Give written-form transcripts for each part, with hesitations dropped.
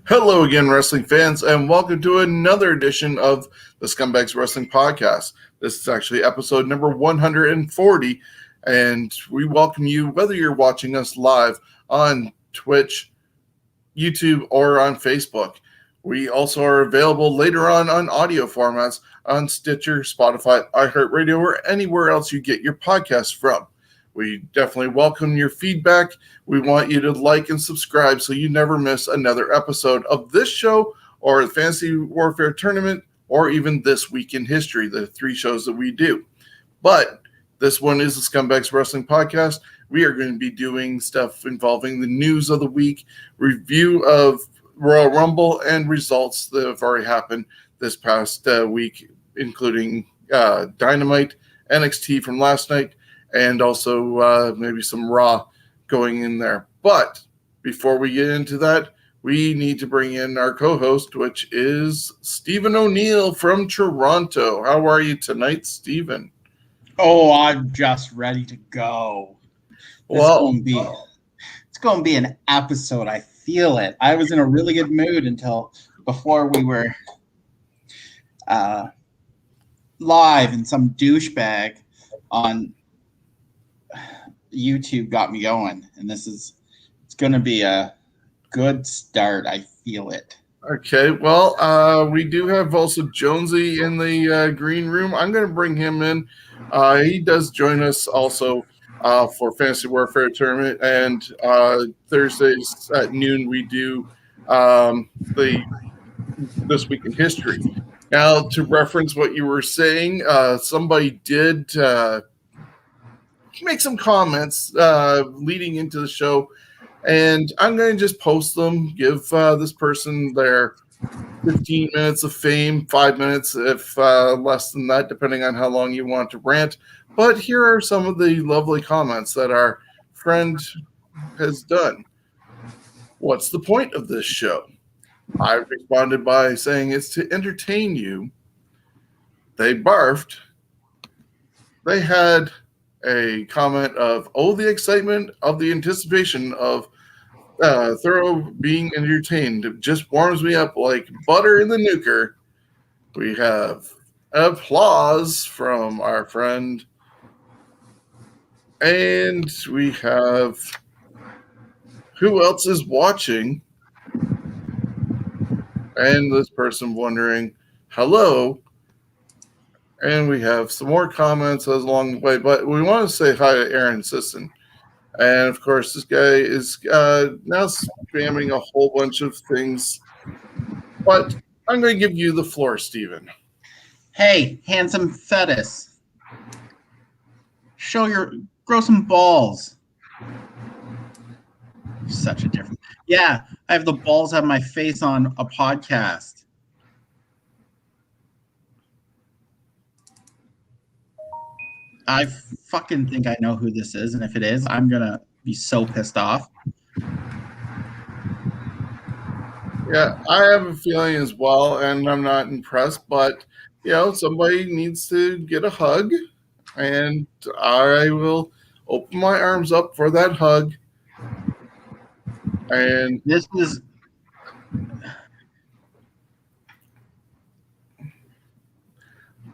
Hello again, wrestling fans, and welcome to another edition of the Scumbags Wrestling Podcast. This is actually episode number 140, and we welcome you whether you're watching us live on Twitch, YouTube, or on Facebook. We also are available later on audio formats on Stitcher, Spotify, iHeartRadio, or anywhere else you get your podcasts from. We definitely welcome your feedback. We want you to like and subscribe so you never miss another episode of this show or the Fantasy Warfare Tournament or even This Week in History, the three shows that we do. But this one is the Scumbags Wrestling Podcast. We are going to be doing stuff involving the news of the week, review of Royal Rumble, and results that have already happened this past week, including Dynamite, NXT from last night, and also maybe some Raw going in there. But before we get into that, we need to bring in our co-host, which is Steven O'Neill from Toronto. How are you tonight, Steven? Oh, I'm just ready to go. It's going to be an episode. I feel it. I was in a really good mood until before we were live, and some douchebag on YouTube got me going, and it's going to be a good start. I feel it. Okay, well, we do have also Jonesy in the green room. I'm going to bring him in. He does join us also for Fantasy Warfare Tournament, and Thursdays at noon we do the This Week in History. Now, to reference what you were saying, somebody did make some comments leading into the show, and I'm going to just post them, give this person their 15 minutes of fame, 5 minutes if less than that, depending on how long you want to rant. But here are some of the lovely comments that our friend has done. What's the point of this show? I responded by saying it's to entertain you. They barfed. They had a comment of, oh, the excitement of the anticipation of thorough being entertained. It just warms me up like butter in the nuker. We have applause from our friend. And we have who else is watching? And this person wondering, hello. And we have some more comments along the way, but we want to say hi to Aaron Sisson. And of course, this guy is now spamming a whole bunch of things. But I'm going to give you the floor, Steven. Hey, handsome fetus. Grow some balls. Such a different. Yeah, I have the balls have my face on a podcast. I fucking think I know who this is, and if it is, I'm gonna be so pissed off. Yeah, I have a feeling as well, and I'm not impressed, but, somebody needs to get a hug, and I will open my arms up for that hug. And this is...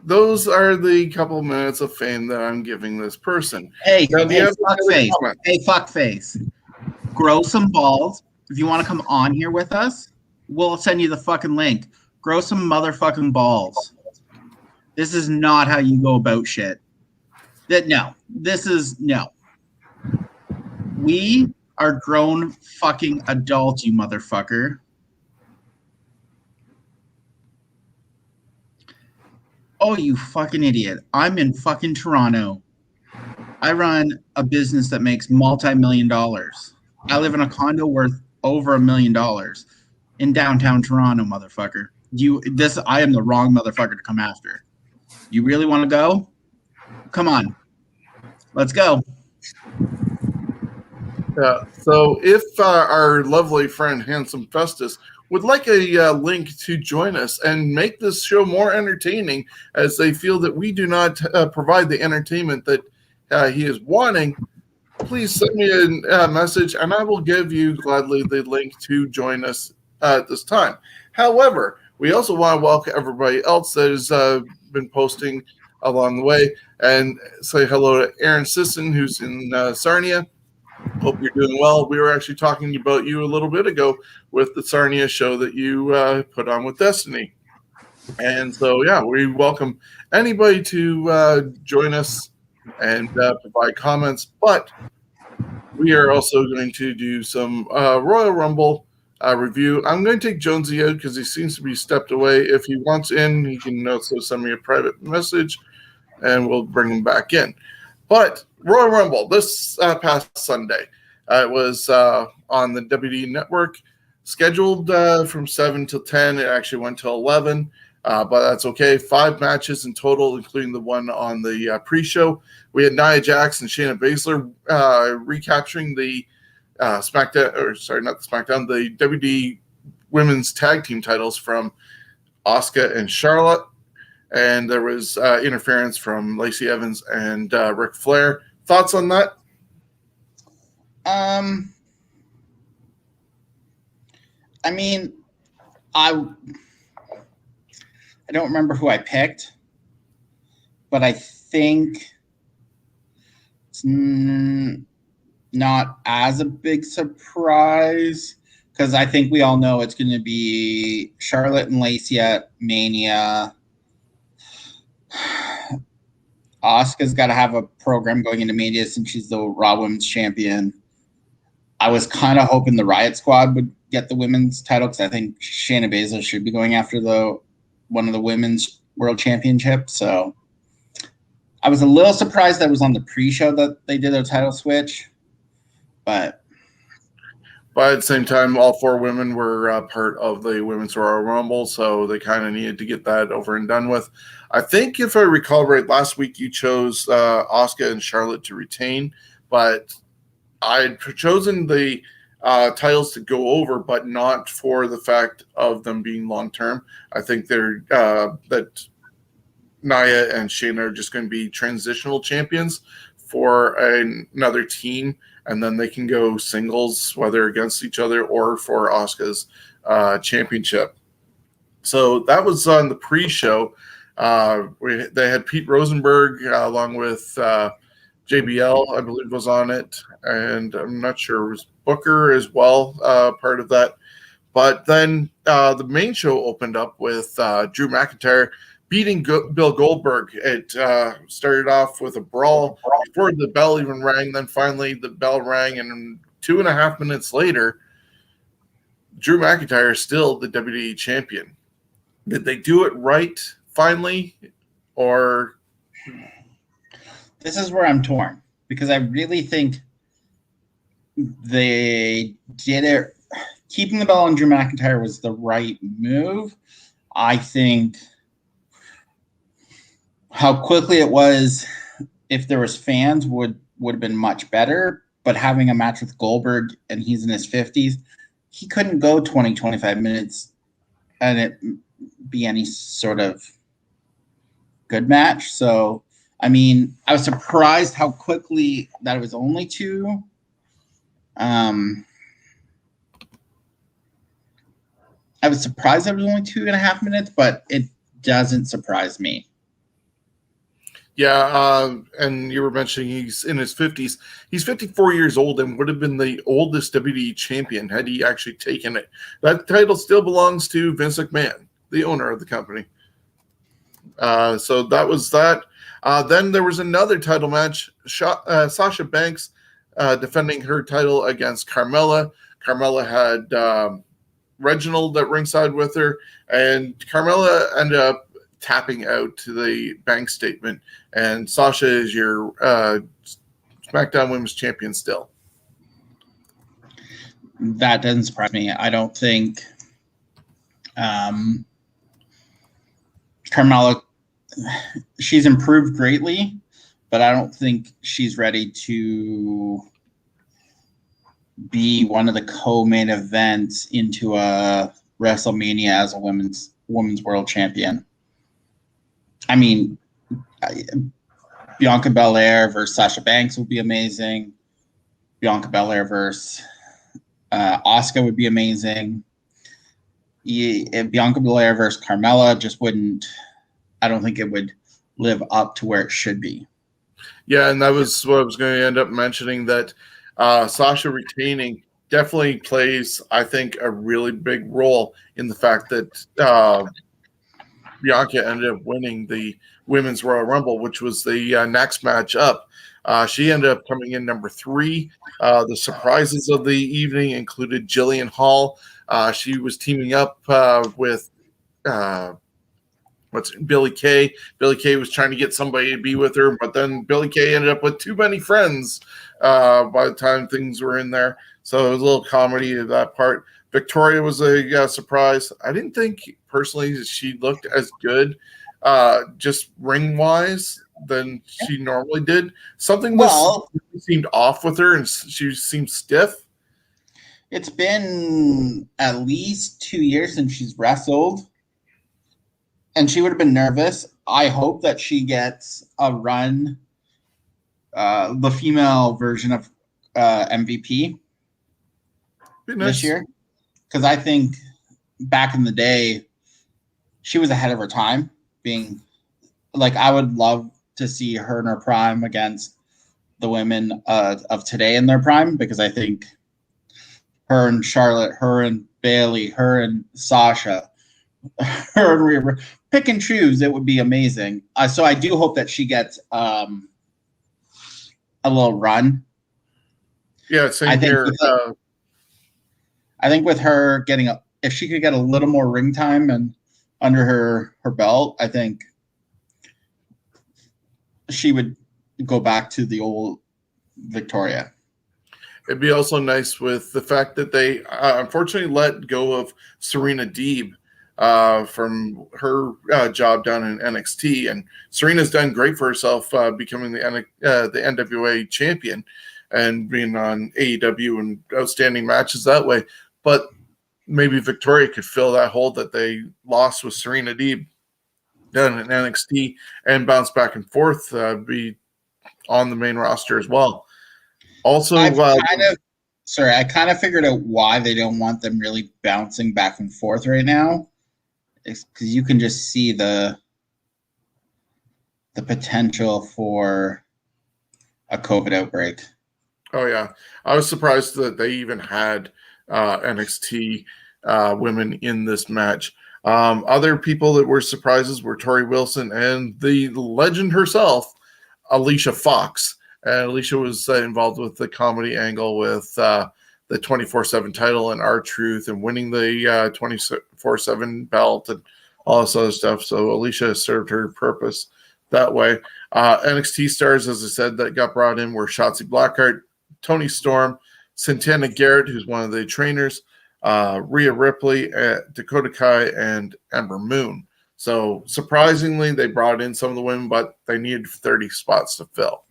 Those are the couple minutes of fame that I'm giving this person. Hey, fuckface. Grow some balls. If you want to come on here with us, we'll send you the fucking link. Grow some motherfucking balls. This is not how you go about shit. No. We are grown fucking adults, you motherfucker. Oh, you fucking idiot. I'm in fucking Toronto. I run a business that makes multi-million dollars. I live in a condo worth over $1 million in downtown Toronto, motherfucker. I am the wrong motherfucker to come after. You really want to go? Come on. Let's go. Yeah, so if our lovely friend Handsome Festus would like a link to join us and make this show more entertaining, as they feel that we do not provide the entertainment that he is wanting, please send me a message and I will give you gladly the link to join us at this time. However, we also want to welcome everybody else that has been posting along the way and say hello to Aaron Sisson, who's in Sarnia. Hope you're doing well. We were actually talking about you a little bit ago with the Sarnia show that you put on with Destiny. And so, yeah, we welcome anybody to join us and provide comments. But we are also going to do some Royal Rumble review. I'm going to take Jonesy out because he seems to be stepped away. If he wants in, he can also send me a private message, and we'll bring him back in. But Royal Rumble this past Sunday, it was on the WWE Network, scheduled from 7 to 10. It actually went to 11. But that's okay. 5 matches in total, including the one on the pre-show. We had Nia Jax and Shayna Baszler recapturing the the WWE Women's Tag Team titles from Asuka and Charlotte. And there was interference from Lacey Evans and Ric Flair. Thoughts on that? I mean, I don't remember who I picked, but I think it's not as a big surprise because I think we all know it's going to be Charlotte and Lacey at Mania. Asuka's got to have a program going into Mania since she's the Raw Women's Champion. I was kind of hoping the Riot Squad would get the women's title because I think Shayna Baszler should be going after one of the women's world championships. So I was a little surprised that it was on the pre-show that they did a title switch, but at the same time, all 4 women were part of the Women's Royal Rumble, so they kind of needed to get that over and done with. I think if I recall right, last week you chose Asuka and Charlotte to retain, but I'd chosen the titles to go over, but not for the fact of them being long-term. I think they're that Nia and Shayna are just going to be transitional champions for another team, and then they can go singles, whether against each other or for Asuka's championship. So that was on the pre-show. They had Pete Rosenberg along with JBL, I believe, was on it, and I'm not sure it was Booker as well, part of that. But then the main show opened up with Drew McIntyre beating Bill Goldberg. It started off with a brawl before the bell even rang. Then finally the bell rang, and 2.5 minutes later, Drew McIntyre is still the WWE champion. Did they do it right finally, or? This is where I'm torn because I really think they did it. Keeping the bell on Drew McIntyre was the right move. I think how quickly it was, if there was fans, would have been much better. But having a match with Goldberg and he's in his 50s, he couldn't go 20, 25 minutes and it be any sort of good match. So, I mean, I was surprised how quickly that it was only 2. I was surprised that it was only 2.5 minutes, but it doesn't surprise me. Yeah, and you were mentioning he's in his 50s. He's 54 years old and would have been the oldest WWE champion had he actually taken it. That title still belongs to Vince McMahon, the owner of the company. So that was that. Then there was another title match. Sasha Banks defending her title against Carmella. Carmella had Reginald at ringside with her, and Carmella ended up tapping out to the bank statement, and Sasha is your SmackDown Women's Champion still. That doesn't surprise me. I don't think Carmella, she's improved greatly, but I don't think she's ready to be one of the co-main events into a WrestleMania as a women's world champion. I mean, Bianca Belair versus Sasha Banks would be amazing. Bianca Belair versus Asuka would be amazing. Bianca Belair versus Carmella just wouldn't. I don't think it would live up to where it should be. Yeah, and that was what I was going to end up mentioning, that Sasha retaining definitely plays, I think, a really big role in the fact that Bianca ended up winning the Women's Royal Rumble, which was the next match up. She ended up coming in number 3. The surprises of the evening included Jillian Hall. She was teaming up with Billy Kay. Billy Kay was trying to get somebody to be with her, but then Billy Kay ended up with too many friends by the time things were in there. So it was a little comedy of that part. Victoria was a surprise. I didn't think personally that she looked as good just ring wise than she normally did. Something seemed off with her, and she seemed stiff. It's been at least 2 years since she's wrestled, and she would have been nervous. I hope that she gets a run, the female version of MVP this year, because I think back in the day, she was ahead of her time. Being like, I would love to see her in her prime against the women of today in their prime, because I think her and Charlotte, her and Bayley, her and Sasha, her and Rhea, pick and choose, it would be amazing. So I do hope that she gets a little run. Yeah, same here. I think with her getting if she could get a little more ring time and under her belt, I think she would go back to the old Victoria. It'd be also nice with the fact that they unfortunately let go of Serena Deeb from her job down in NXT, and Serena's done great for herself, becoming the NWA champion and being on AEW and outstanding matches that way. But maybe Victoria could fill that hole that they lost with Serena Deeb down in NXT and bounce back and forth, be on the main roster as well. Also, I kind of figured out why they don't want them really bouncing back and forth right now. It's because you can just see the potential for a COVID outbreak. Oh yeah, I was surprised that they even had NXT women in this match. Other people that were surprises were Tori Wilson and the legend herself, Alicia Fox. And Alicia was involved with the comedy angle with the 24/7 title and R-Truth and winning the 24/7 belt and all this other stuff. So Alicia served her purpose that way. NXT stars, as I said, that got brought in were Shotzi Blackheart, Toni Storm, Santana Garrett, who's one of the trainers, Rhea Ripley, Dakota Kai, and Ember Moon. So surprisingly, they brought in some of the women, but they needed 30 spots to fill.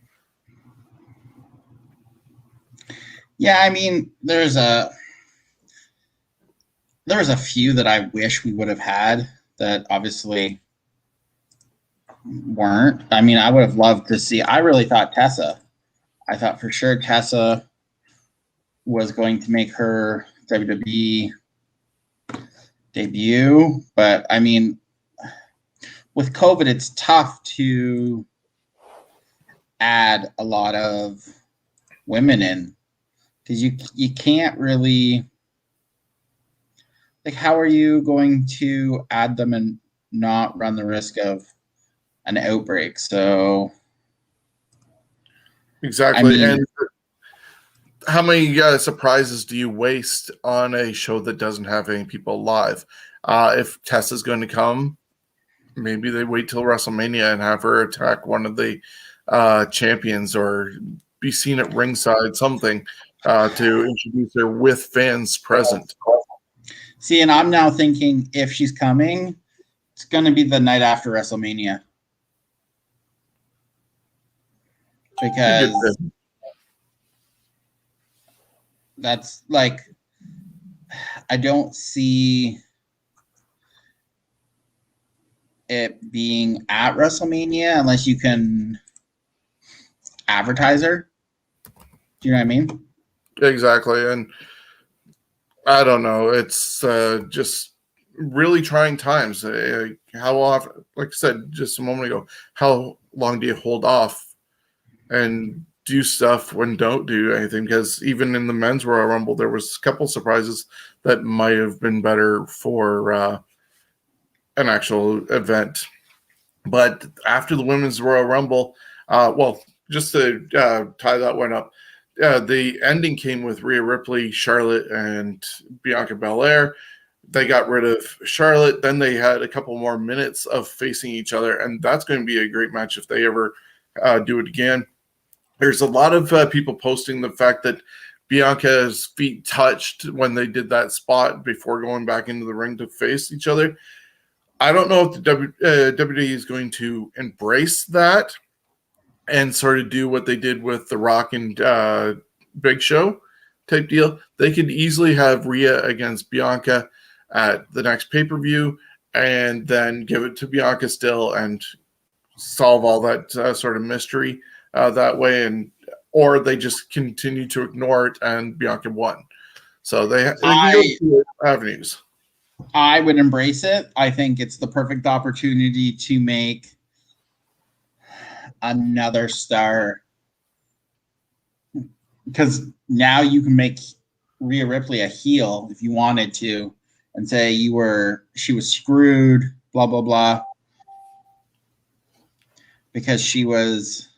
Yeah, I mean, there's a few that I wish we would have had that obviously weren't. I mean, I would have loved to see. I really thought Tessa. I thought for sure Tessa was going to make her WWE debut, but I mean, with COVID, it's tough to add a lot of women in, because you can't really, like, how are you going to add them and not run the risk of an outbreak? So exactly. I mean, and how many surprises do you waste on a show that doesn't have any people live? If Tessa's going to come, maybe they wait till WrestleMania and have her attack one of the champions or be seen at ringside, something to introduce her with fans present. See, and I'm now thinking if she's coming, it's going to be the night after WrestleMania. Because that's like, I don't see it being at WrestleMania unless you can advertise her. Do you know what I mean? Exactly. And I don't know. It's just really trying times. How often, like I said just a moment ago, how long do you hold off and do stuff when don't do anything? Because even in the men's Royal Rumble, there was a couple surprises that might have been better for an actual event. But after the women's Royal Rumble, just to tie that one up, the ending came with Rhea Ripley, Charlotte, and Bianca Belair. They got rid of Charlotte. Then they had a couple more minutes of facing each other, and that's going to be a great match if they ever do it again. There's a lot of people posting the fact that Bianca's feet touched when they did that spot before going back into the ring to face each other. I don't know if the WWE is going to embrace that and sort of do what they did with The Rock and Big Show type deal. They could easily have Rhea against Bianca at the next pay-per-view and then give it to Bianca still and solve all that sort of mystery that way, or they just continue to ignore it and Bianca won. So they can go through avenues. I would embrace it. I think it's the perfect opportunity to make another star, because now you can make Rhea Ripley a heel if you wanted to and say she was screwed, blah blah blah, because she was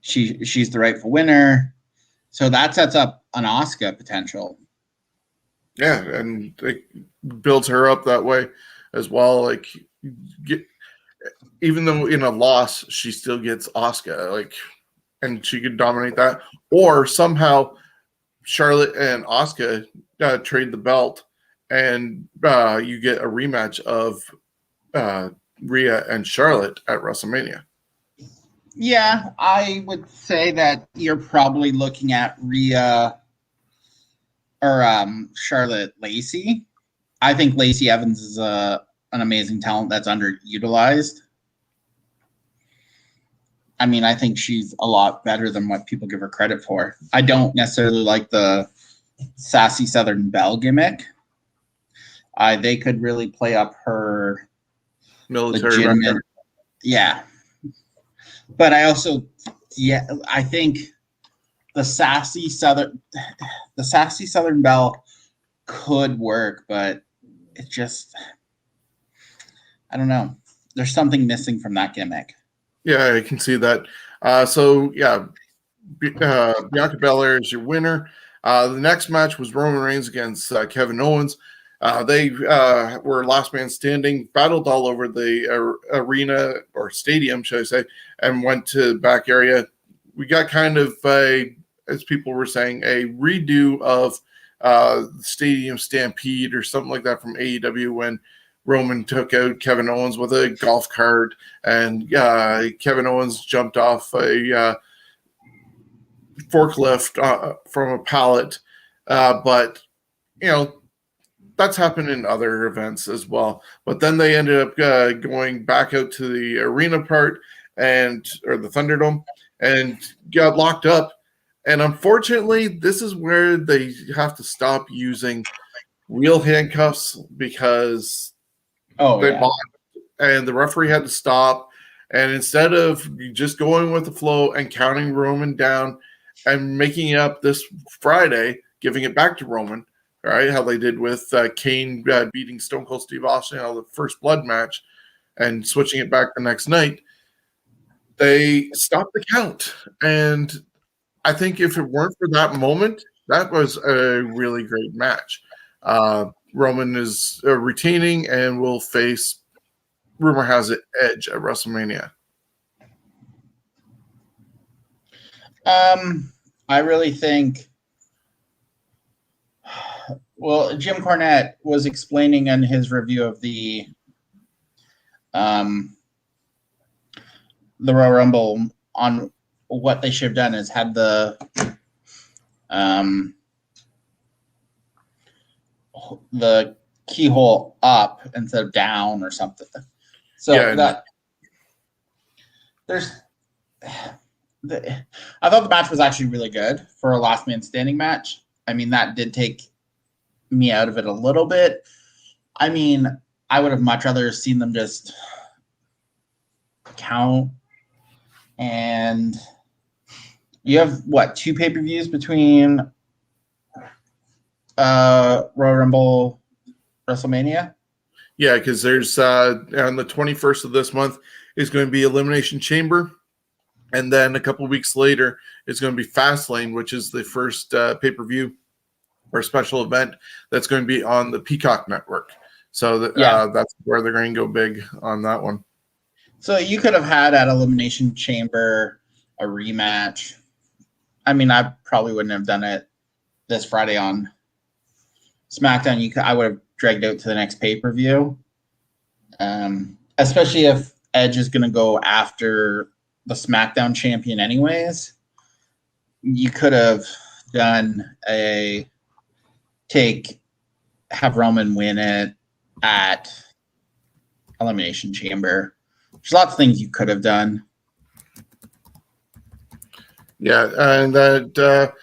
she's the rightful winner. So that sets up an Asuka potential. Yeah, and it builds her up that way as well. Like, even though in a loss, she still gets Asuka, and she could dominate that. Or somehow Charlotte and Asuka trade the belt, and you get a rematch of Rhea and Charlotte at WrestleMania. Yeah, I would say that you're probably looking at Rhea or Charlotte Lacey. I think Lacey Evans is an amazing talent that's underutilized. I mean, I think she's a lot better than what people give her credit for. I don't necessarily like the sassy Southern Belle gimmick. They could really play up her military record. Yeah. But I also, I think the sassy Southern Belle could work, but it just, I don't know. There's something missing from that gimmick. Yeah, I can see that. Bianca Belair is your winner. The next match was Roman Reigns against Kevin Owens. They were last man standing, battled all over the arena or stadium, should I say, and went to the back area. We got kind of, as people were saying, a redo of Stadium Stampede or something like that from AEW when Roman took out Kevin Owens with a golf cart, and Kevin Owens jumped off a forklift from a pallet. But, that's happened in other events as well. But then they ended up going back out to the arena part or the Thunderdome and got locked up. And unfortunately, this is where they have to stop using real handcuffs because and the referee had to stop. And instead of just going with the flow and counting Roman down and making it up this Friday, giving it back to Roman, right? How they did with Kane beating Stone Cold Steve Austin on the First Blood match and switching it back the next night, they stopped the count. And I think if it weren't for that moment, that was a really great match. Roman is retaining and will face, rumor has it, Edge at WrestleMania. I really think, well, Jim Cornette was explaining in his review of the Royal Rumble on what they should have done is had the keyhole up instead of down or something. So I thought the match was actually really good for a last man standing match. I mean, that did take me out of it a little bit. I mean, I would have much rather seen them just count. And you have, what, 2 pay-per-views between Royal Rumble, WrestleMania? Yeah, because there's on the 21st of this month is going to be Elimination Chamber. And then a couple weeks later is going to be Fastlane, which is the first pay-per-view or special event that's going to be on the Peacock Network. So that's where they're going to go big on that one. So you could have had at Elimination Chamber a rematch. I mean, I probably wouldn't have done it this Friday on SmackDown. I would have dragged out to the next pay-per-view. Especially if Edge is going to go after the SmackDown champion anyways. You could have done have Roman win it at Elimination Chamber. There's lots of things you could have done. Yeah, and that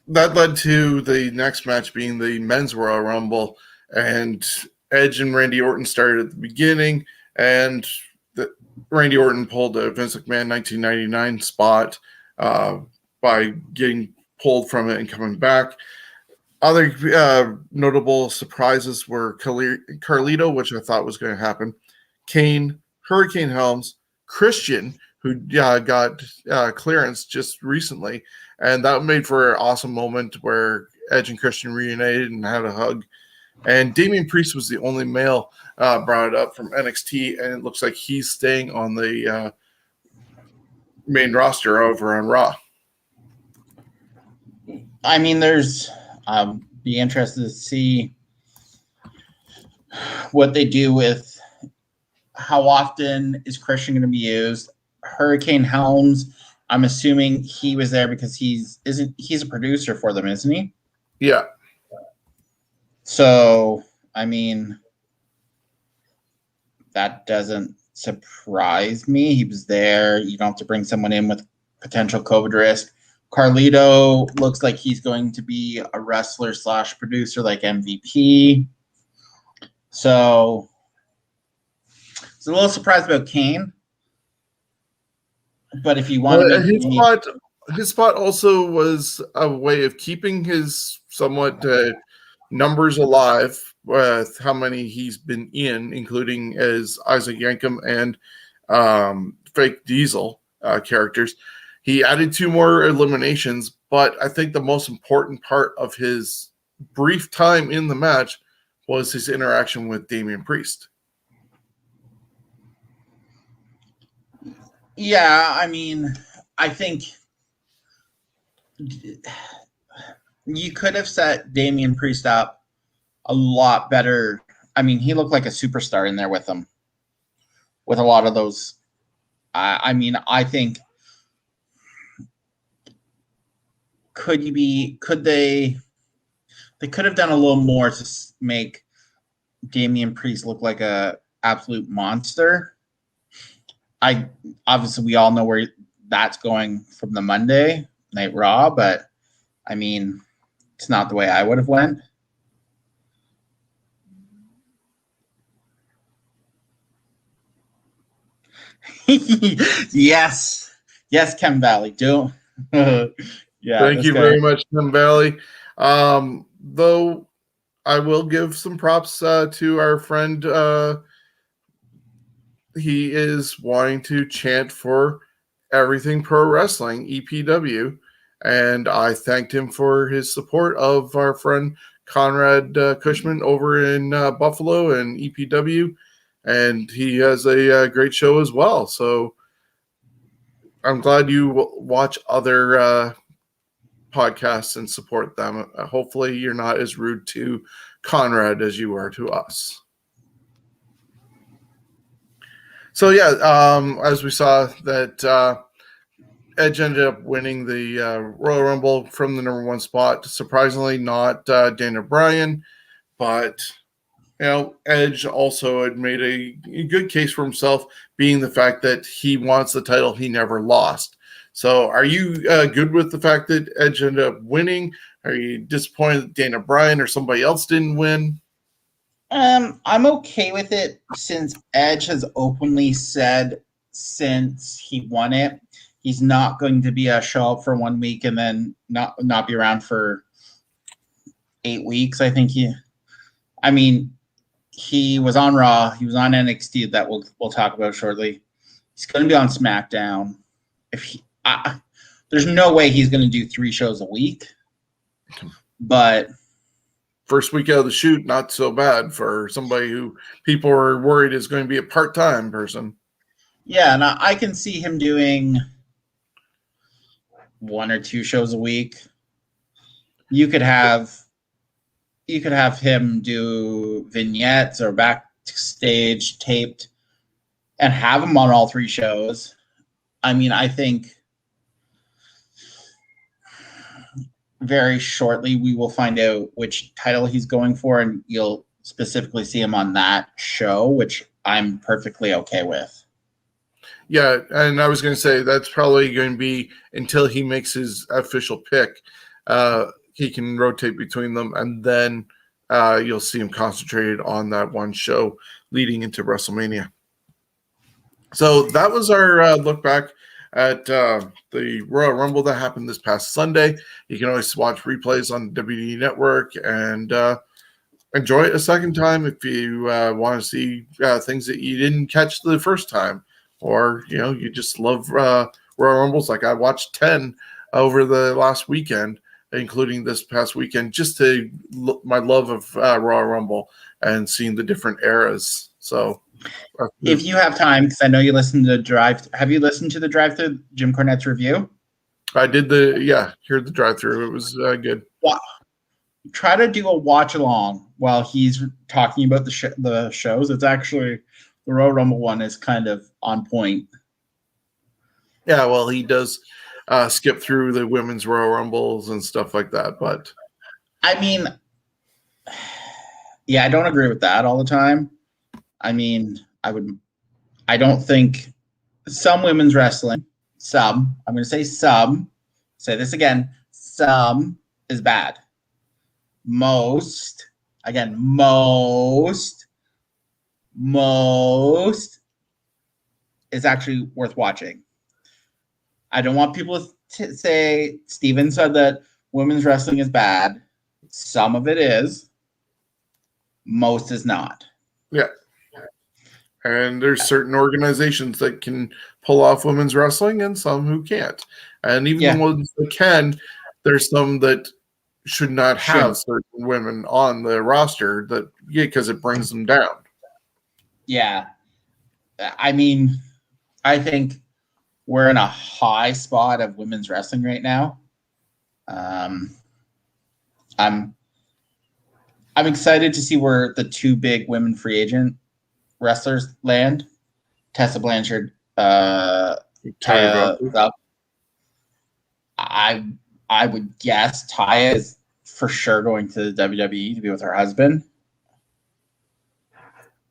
led to the next match being the Men's Royal Rumble, and Edge and Randy Orton started at the beginning, and Randy Orton pulled a Vince McMahon 1999 spot by getting pulled from it and coming back. Other notable surprises were Carlito, which I thought was going to happen, Kane, Hurricane Helms, Christian, who got clearance just recently, and that made for an awesome moment where Edge and Christian reunited and had a hug. And Damian Priest was the only male brought up from NXT, and it looks like he's staying on the main roster over on Raw. I mean, be interested to see what they do with how often is Christian going to be used. Hurricane Helms, I'm assuming he was there because he's a producer for them, isn't he? Yeah. So, I mean, that doesn't surprise me. He was there. You don't have to bring someone in with potential COVID risk. Carlito looks like he's going to be a wrestler / producer like MVP. So, I was a little surprised about Kane. But if you want to make his spot also was a way of keeping his somewhat numbers alive with how many he's been in, including as Isaac Yankem and Fake Diesel characters. He added 2 more eliminations, but I think the most important part of his brief time in the match was his interaction with Damian Priest. Yeah, I mean, I think you could have set Damian Priest up a lot better. I mean, he looked like a superstar in there with them, with a lot of those. I mean, I think they could have done a little more to make Damian Priest look like a absolute monster. Obviously we all know where that's going from the Monday Night Raw, but I mean, it's not the way I would have went. Yes, Chem Valley, do. Yeah. Thank you very much, Tim Valley. Though I will give some props to our friend. He is wanting to chant for everything pro wrestling, EPW, and I thanked him for his support of our friend Conrad Cushman over in Buffalo and EPW, and he has a great show as well. So I'm glad you watch other podcasts and support them. Hopefully you're not as rude to Conrad as you are to us. So yeah, as we saw that Edge ended up winning the Royal Rumble from the number 1 spot. Surprisingly, not Daniel Bryan, but Edge also had made a good case for himself, being the fact that he wants the title he never lost. So, are you good with the fact that Edge ended up winning? Are you disappointed that Dana Bryan or somebody else didn't win? I'm okay with it since Edge has openly said since he won it, he's not going to be a show up for 1 week and then not be around for 8 weeks. I think he was on Raw, he was on NXT that we'll talk about shortly. He's going to be on SmackDown. There's no way he's going to do 3 shows a week, but first week out of the shoot, not so bad for somebody who people are worried is going to be a part-time person. Yeah, and I can see him doing 1 or 2 shows a week. You could have him do vignettes or backstage taped and have him on all 3 shows. I think very shortly we will find out which title he's going for, and you'll specifically see him on that show, which I'm perfectly okay with. Yeah, and I was going to say that's probably going to be until he makes his official pick. He can rotate between them, and then you'll see him concentrated on that one show leading into WrestleMania. So that was our look back at the Royal Rumble that happened this past Sunday. You can always watch replays on the WWE Network and enjoy it a second time if you want to see things that you didn't catch the first time, or you just love Royal Rumbles. Like I watched 10 over the last weekend, including this past weekend, just to my love of Royal Rumble and seeing the different eras. So if you have time, because I know you listen to have you listened to the drive-through Jim Cornette's review? I did heard the drive-through. It was good. Wow. Try to do a watch along while he's talking about the shows. It's actually the Royal Rumble one is kind of on point. Yeah, well, he does skip through the women's Royal Rumbles and stuff like that, but I don't agree with that all the time. I don't think some women's wrestling, I'm going to say some, say this again, some is bad. Most is actually worth watching. I don't want people to say Steven said that women's wrestling is bad. Some of it is. Most is not. Yeah. And there's certain organizations that can pull off women's wrestling and some who can't. And even the ones that can, there's some that should not have certain women on the roster because it brings them down. Yeah. I think we're in a high spot of women's wrestling right now. I'm excited to see where the 2 big women free agent wrestlers land. Tessa Blanchard, Taya. I would guess Taya is for sure going to the WWE to be with her husband.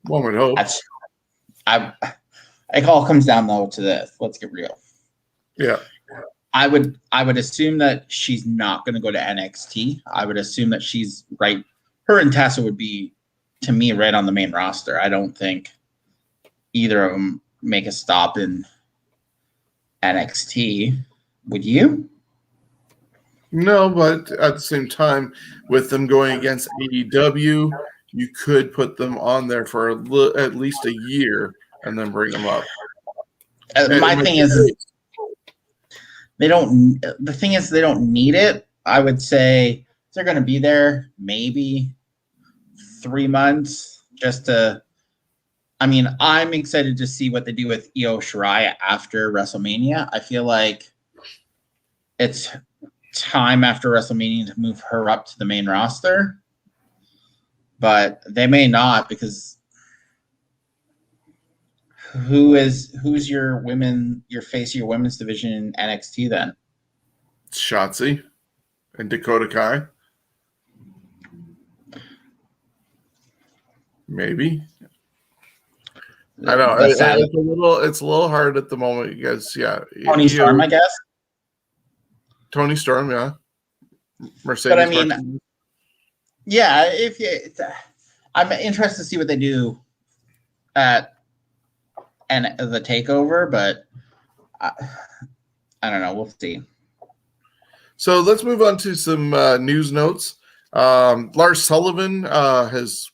One would hope. It all comes down though to this. Let's get real. Yeah. I would assume that she's not going to go to NXT. I would assume that she's right. Her and Tessa would be, to me, right on the main roster. I don't think either of them make a stop in NXT. Would you? No, but at the same time, with them going against AEW, you could put them on there for at least a year and then bring them up. My thing is, they don't. The thing is, they don't need it. I would say they're going to be there maybe 3 months just to. I'm excited to see what they do with Io Shirai after WrestleMania. I feel like it's time after WrestleMania to move her up to the main roster, but they may not, because who's your face of your women's division in NXT then? Shotzi and Dakota Kai. Maybe. I know it's a little hard at the moment, because Tony Storm, I guess. Tony Storm, yeah. But I Mercedes. mean, yeah, I'm interested to see what they do at the takeover, but I don't know. We'll see. So let's move on to some news notes. Lars Sullivan has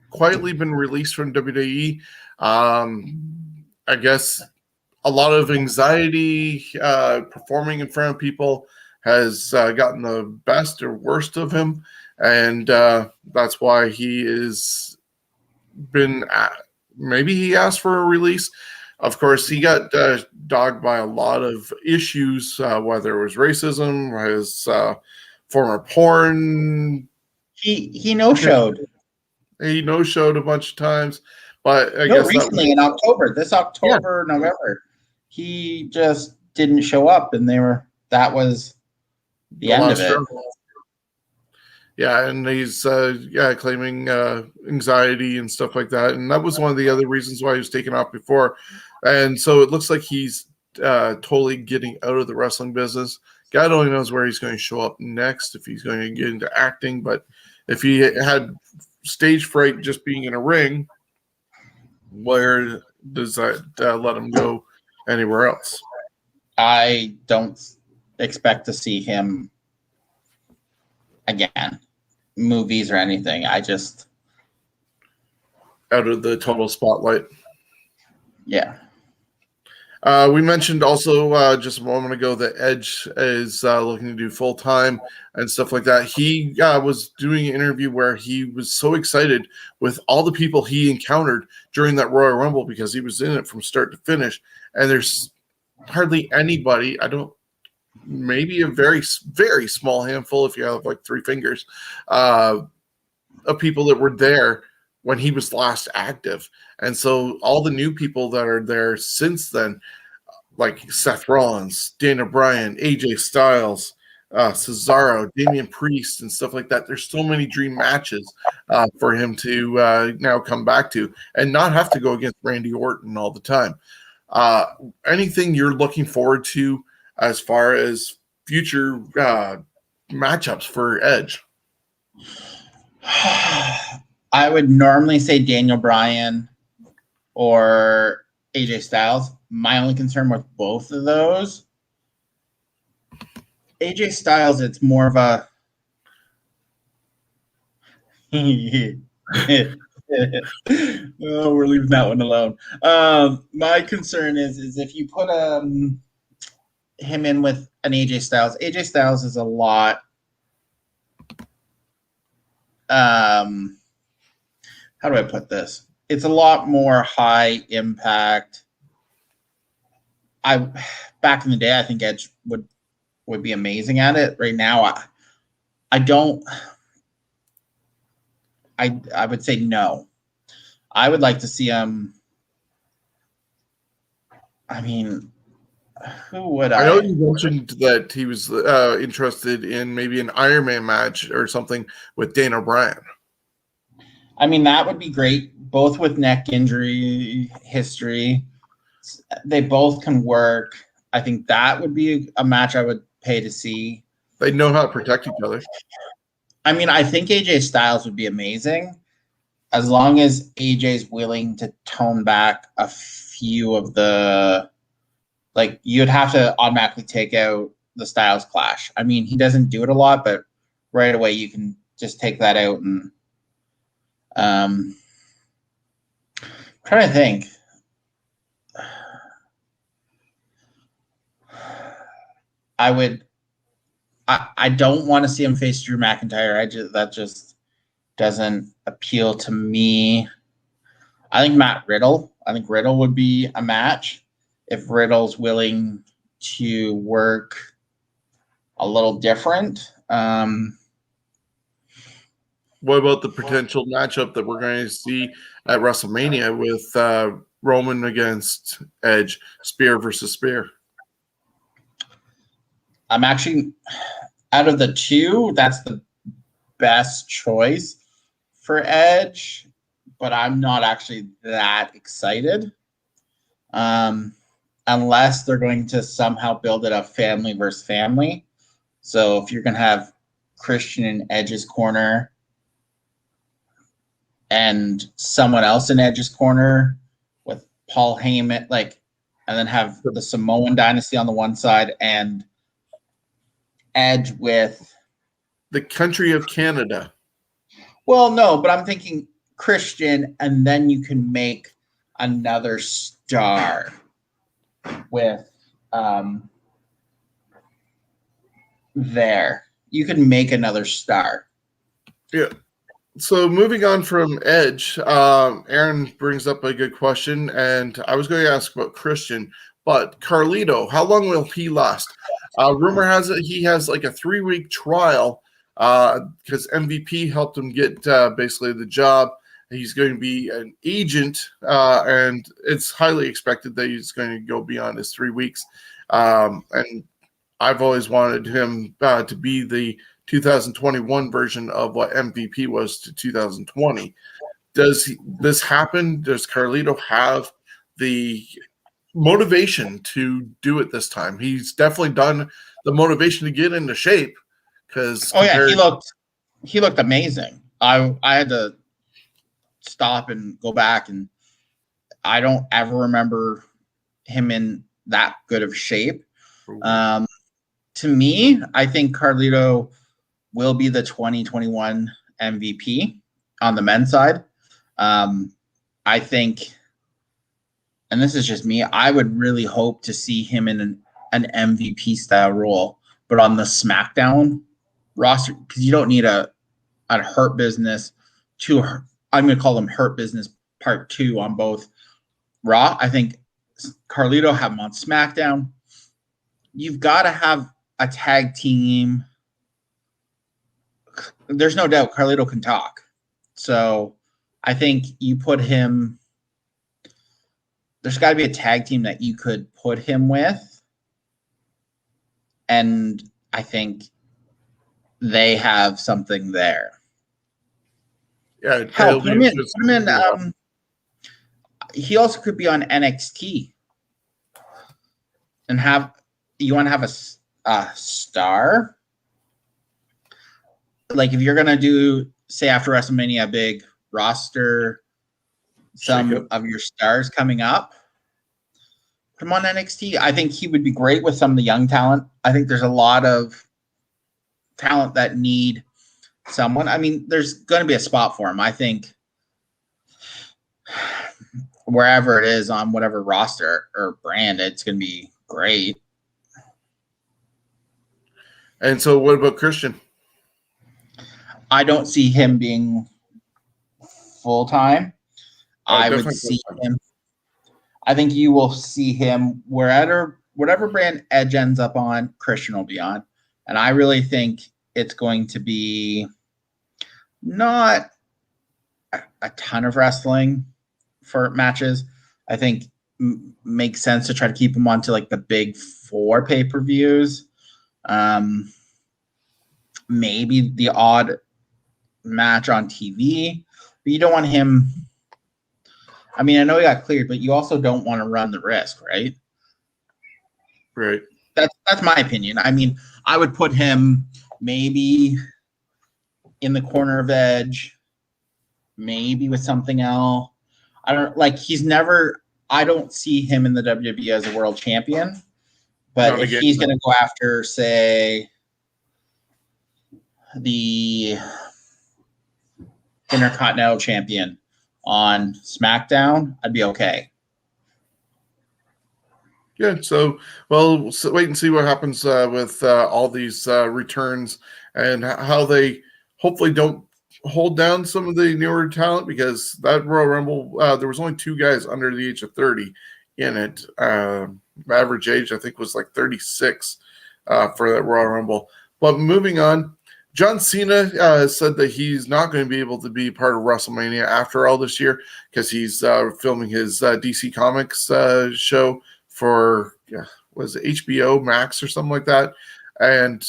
quietly been released from WWE. I guess a lot of anxiety performing in front of people has gotten the best or worst of him, and that's why he is been maybe he asked for a release. Of course, he got dogged by a lot of issues, whether it was racism, his former porn. He no-showed. He no-showed a bunch of times, but I guess recently in October, November, he just didn't show up, and that was the end of it. Yeah, and he's claiming anxiety and stuff like that, and that was one of the other reasons why he was taken off before. And so it looks like he's totally getting out of the wrestling business. God only knows where he's going to show up next, if he's going to get into acting. But if he had stage fright just being in a ring, where does that let him go anywhere else? I don't expect to see him again, movies or anything. I just out of the total spotlight. Yeah. We mentioned also just a moment ago that Edge is looking to do full-time and stuff like that. He was doing an interview where he was so excited with all the people he encountered during that Royal Rumble because he was in it from start to finish. And there's hardly anybody, maybe a very, very small handful, if you have like 3 fingers, of people that were there when he was last active. And so all the new people that are there since then, like Seth Rollins, Daniel Bryan, AJ Styles, Cesaro, Damian Priest, and stuff like that. There's so many dream matches for him to now come back to and not have to go against Randy Orton all the time. Anything you're looking forward to as far as future matchups for Edge? I would normally say Daniel Bryan or AJ Styles. My only concern with both of those, AJ Styles, it's more of a we're leaving that one alone. My concern is if you put him in with an AJ Styles. AJ Styles is a lot. How do I put this? It's a lot more high impact. Back in the day, I think Edge would be amazing at it. Right now, I don't. I would say no. I would like to see him. I mean, who would I? I know you mentioned that he was interested in maybe an Iron Man match or something with Daniel Bryan. I mean, that would be great. Both with neck injury history, they both can work. I think that would be a match I would pay to see. They know how to protect each other. I mean, I think AJ Styles would be amazing as long as AJ's willing to tone back a few of the, like, you'd have to automatically take out the Styles clash. I mean, he doesn't do it a lot, but right away you can just take that out and trying to think. I don't want to see him face Drew McIntyre. That just doesn't appeal to me. I think Riddle would be a match if Riddle's willing to work a little different. What about the potential matchup that we're going to see at WrestleMania with Roman against Edge, spear versus spear? I'm actually, out of the two, that's the best choice for Edge, but I'm not actually that excited. Unless they're going to somehow build it up family versus family. So if you're going to have Christian in Edge's corner and someone else in Edge's corner with Paul Heyman, and then have the Samoan dynasty on the one side and Edge with the country of Canada. Well, no, but I'm thinking Christian, and then you can make another star with there. You can make another star. Yeah. So moving on from Edge, Aaron brings up a good question, and I was going to ask about Christian, but Carlito, how long will he last? Rumor has it he has like a 3-week trial because MVP helped him get basically the job. He's going to be an agent, and it's highly expected that he's going to go beyond his 3 weeks. And I've always wanted him to be the 2021 version of what MVP was to 2020. Does this happen? Does Carlito have the motivation to do it this time? He's definitely done the motivation to get into shape. He looked amazing. I had to stop and go back, and I don't ever remember him in that good of shape. To me, I think Carlito will be the 2021 MVP on the men's side. I think, and this is just me, I would really hope to see him in an MVP style role, but on the SmackDown roster, because you don't need a Hurt Business I'm going to call them Hurt Business Part 2 on both Raw. I think Carlito have him on SmackDown. You've got to have a tag team. There's no doubt Carlito can talk. So I think you put him, there's got to be a tag team that you could put him with. And I think they have something there. Yeah, hell, put him in. He also could be on NXT, and you want to have a star. Like if you're gonna do, say after WrestleMania, a big roster, some of your stars coming up, put him on NXT. I think he would be great with some of the young talent. I think there's a lot of talent that need someone. I mean, there's going to be a spot for him. I think wherever it is on whatever roster or brand, it's going to be great. And so what about Christian? I don't see him being full-time. I would see him. I think you will see him whatever brand Edge ends up on, Christian will be on. And I really think it's going to be not a ton of wrestling for matches. I think makes sense to try to keep him on to like the big 4 pay-per-views. Maybe the odd match on TV, but you don't want him. I mean, I know he got cleared, but you also don't want to run the risk, right? Right. That's my opinion. I mean, I would put him maybe in the corner of Edge, maybe with something else. I don't see him in the WWE as a world champion, but if he's going to go after, say, the Intercontinental Champion on SmackDown, I'd be okay. Yeah, so we'll wait and see what happens with all these returns and how they hopefully don't hold down some of the newer talent, because that Royal Rumble, there was only 2 guys under the age of 30 in it. Average age, I think, was like 36 for that Royal Rumble. But moving on, John Cena said that he's not going to be able to be part of WrestleMania after all this year because he's filming his DC Comics show for was it HBO Max or something like that, and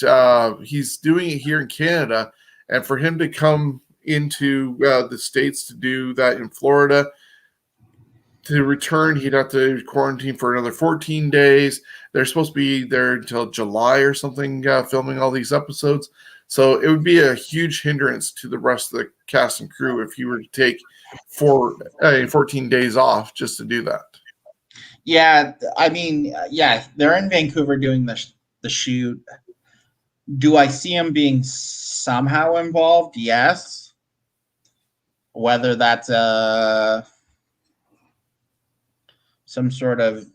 he's doing it here in Canada. And for him to come into the States to do that in Florida, to return, he'd have to quarantine for another 14 days. They're supposed to be there until July or something, filming all these episodes. So it would be a huge hindrance to the rest of the cast and crew if you were to take 14 days off just to do that. Yeah, I mean, they're in Vancouver doing the shoot. Do I see him being somehow involved? Yes. Whether that's some sort of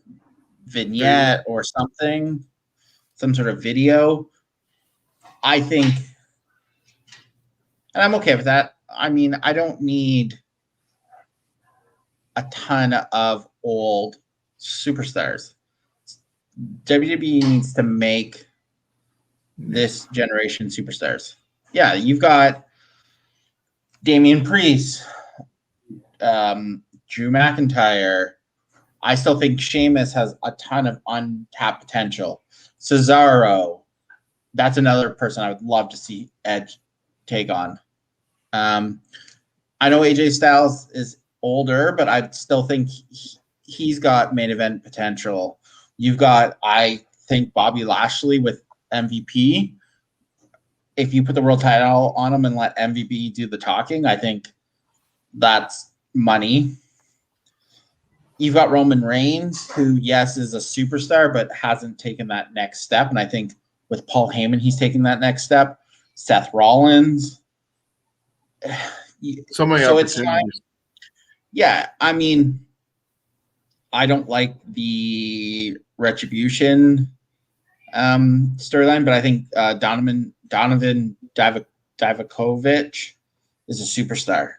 vignette or something, some sort of video, I think, and I'm okay with that. I mean, I don't need a ton of old superstars. WWE needs to make this generation superstars. Yeah, you've got Damian Priest, Drew McIntyre. I still think Sheamus has a ton of untapped potential. Cesaro, that's another person I would love to see Edge take on. I know AJ Styles is older, but I still think he's got main event potential. You've got, I think, Bobby Lashley with MVP. If you put the world title on him and let MVP do the talking, I think that's money. You've got Roman Reigns, who, yes, is a superstar, but hasn't taken that next step. And I think with Paul Heyman, he's taking that next step. Seth Rollins. So many opportunities. Yeah, I mean, I don't like the Retribution storyline, but I think Donovan Divakovic is a superstar.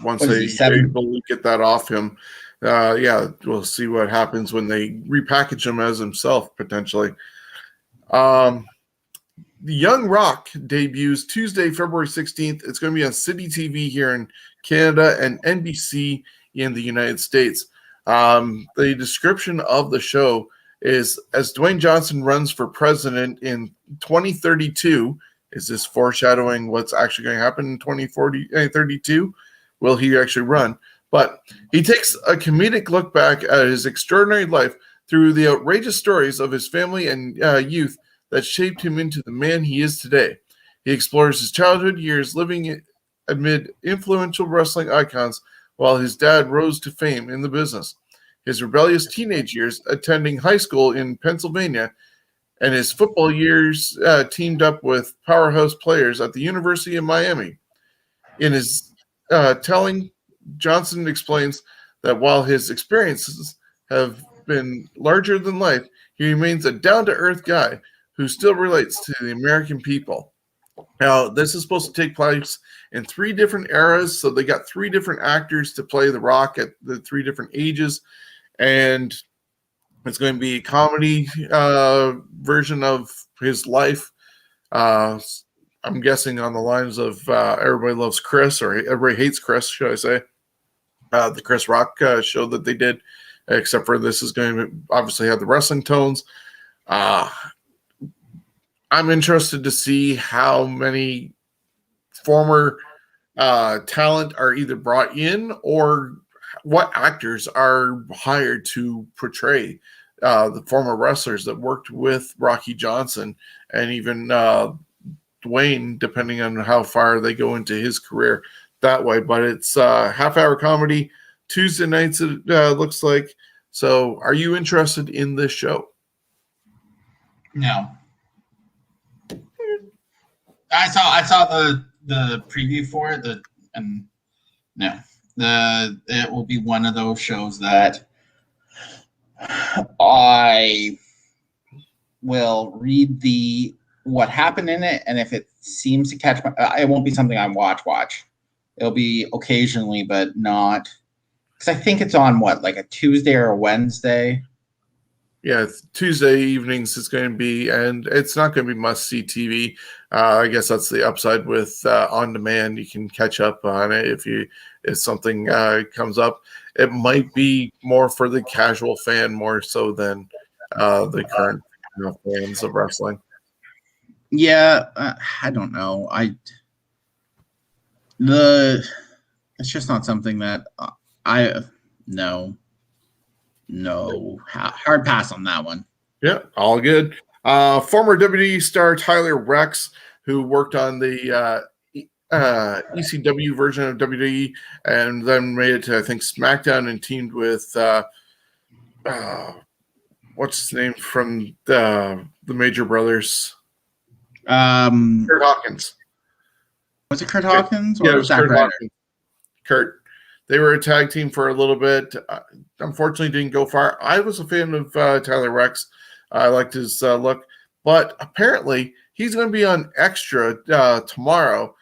Once they are able to get that off him, we'll see what happens when they repackage him as himself, potentially. The Young Rock debuts Tuesday, February 16th. It's going to be on City TV here in Canada and NBC in the United States. The description of the show is, as Dwayne Johnson runs for president in 2032, is this foreshadowing what's actually going to happen in 2032? Will he actually run? But he takes a comedic look back at his extraordinary life through the outrageous stories of his family and youth that shaped him into the man he is today. He explores his childhood years living amid influential wrestling icons while his dad rose to fame in the business, his rebellious teenage years attending high school in Pennsylvania, and his football years teamed up with powerhouse players at the University of Miami. In his telling, Johnson explains that while his experiences have been larger than life, he remains a down-to-earth guy who still relates to the American people. Now, this is supposed to take place in 3 different eras, so they got 3 different actors to play The Rock at the 3 different ages, and it's going to be a comedy version of his life. I'm guessing on the lines of Everybody Loves Chris, or Everybody Hates Chris, should I say. The Chris Rock show that they did, except for this is going to obviously have the wrestling tones. I'm interested to see how many former talent are either brought in or what actors are hired to portray the former wrestlers that worked with Rocky Johnson and even Dwayne, depending on how far they go into his career that way. But it's half-hour comedy, Tuesday nights, it looks like. So are you interested in this show? No. I saw the preview for it, no. It will be one of those shows that I will read what happened in it, and if it seems to catch it won't be something I watch. It'll be occasionally, but not, because I think it's on like a Tuesday or a Wednesday. Yeah, Tuesday evenings is going to be, and it's not going to be must-see TV. I guess that's the upside with on-demand. You can catch up on it if something comes up. It might be more for the casual fan more so than the current fans of wrestling. Yeah, I don't know. It's just not something that No. Hard pass on that one. Yeah, all good. Former WWE star Tyler Rex, who worked on the ECW version of WWE and then made it to, I think, SmackDown and teamed with what's his name from the Major Brothers? Kurt Hawkins. Was it Kurt Hawkins or it was Zack Kurt Ryder? Hawkins. Kurt. They were a tag team for a little bit. Unfortunately, didn't go far. I was a fan of Tyler Rex. I liked his look. But apparently, he's going to be on Extra tomorrow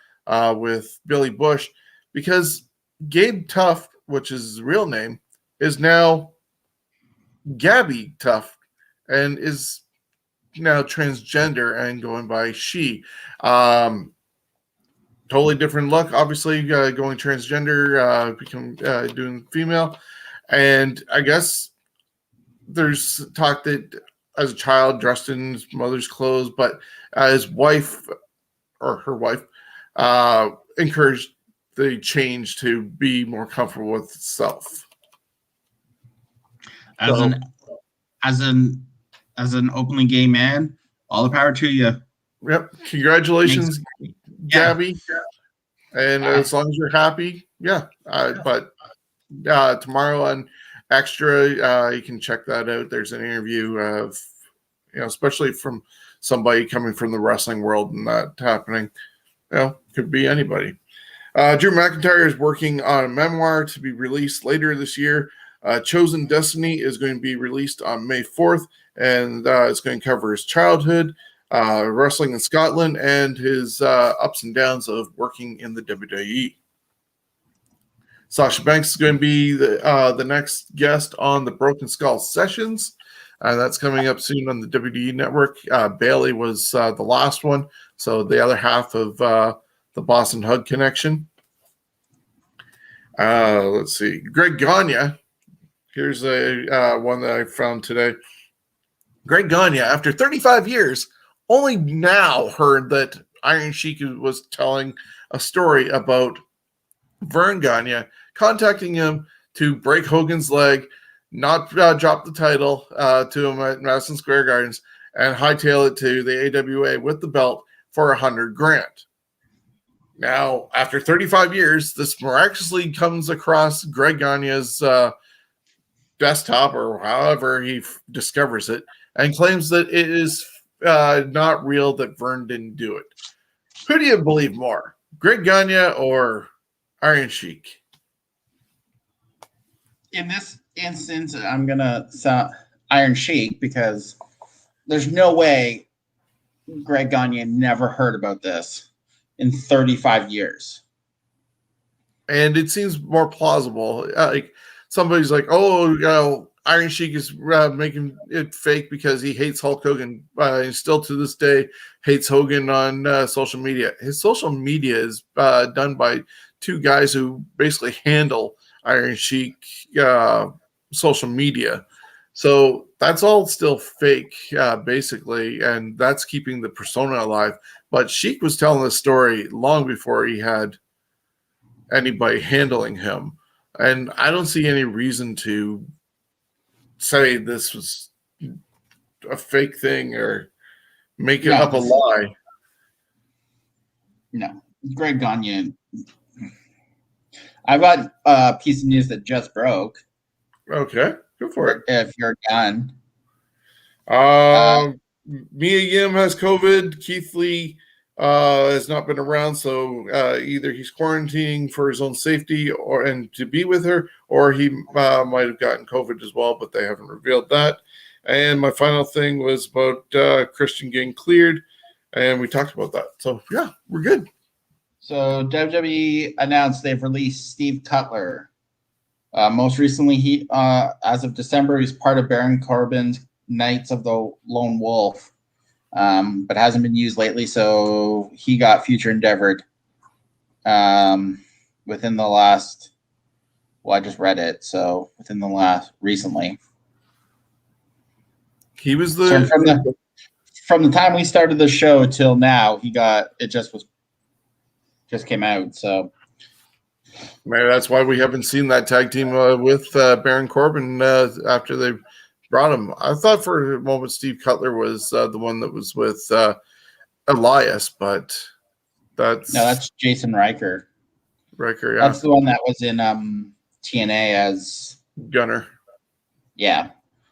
with Billy Bush because Gabe Tuff, which is his real name, is now Gabby Tuff and is now transgender and going by she. Totally different look, obviously, going transgender, doing female. And I guess there's talk that as a child dressed in his mother's clothes, but his wife or her wife encouraged the change to be more comfortable with itself. As an openly gay man, all the power to you. Yep. Congratulations, Gabby. And as long as you're happy, yeah. But tomorrow on Extra, you can check that out. There's an interview of, especially from somebody coming from the wrestling world and that happening. Could be anybody. Drew McIntyre is working on a memoir to be released later this year. Chosen Destiny is going to be released on May 4th, and it's going to cover his childhood, wrestling in Scotland, and his ups and downs of working in the WWE. Sasha Banks is going to be the next guest on the Broken Skull Sessions. That's coming up soon on the WWE Network. Bailey was the last one, so the other half of the Boston Hug connection. Let's see. Greg Gagne. Here's a one that I found today. Greg Gagne, after 35 years, only now heard that Iron Sheik was telling a story about Vern Gagne contacting him to break Hogan's leg, not drop the title to him at Madison Square Gardens, and hightail it to the AWA with the belt for $100,000. Now, after 35 years, this miraculously comes across Greg Gagne's desktop or however he discovers it and claims that it is not real, that Vern didn't do it. Who do you believe more, Greg Gagne or Iron Sheik? In this instance, I'm going to sound Iron Sheik because there's no way Greg Gagne never heard about this in 35 years. And it seems more plausible. Like somebody's like, Iron Sheik is making it fake because he hates Hulk Hogan. He still to this day hates Hogan on social media. His social media is done by two guys who basically handle Iron Sheik social media. So that's all still fake, basically, and that's keeping the persona alive. But Sheik was telling the story long before he had anybody handling him. And I don't see any reason to say this was a fake thing or make it up a lie. No. Greg Gagne. I've got a piece of news that just broke. Okay, go for it. If you're done. Mia Yim has COVID. Keith Lee has not been around, so either he's quarantining for his own safety and to be with her, or he might have gotten COVID as well, but they haven't revealed that. And my final thing was about Christian getting cleared, and we talked about that. So, yeah, we're good. So WWE announced they've released Steve Cutler. Most recently, he as of December, he's part of Baron Corbin's Knights of the Lone Wolf, but hasn't been used lately, so he got future endeavored within the last, well, I just read it, so within the last, recently. He was so from the time we started the show till now, he got, it just came out, so Maybe that's why we haven't seen that tag team with Baron Corbin after they brought him. I thought for a moment Steve Cutler was the one that was with Elias, but that's Jason Riker. Riker, yeah. That's the one that was in TNA as Gunner. Yeah,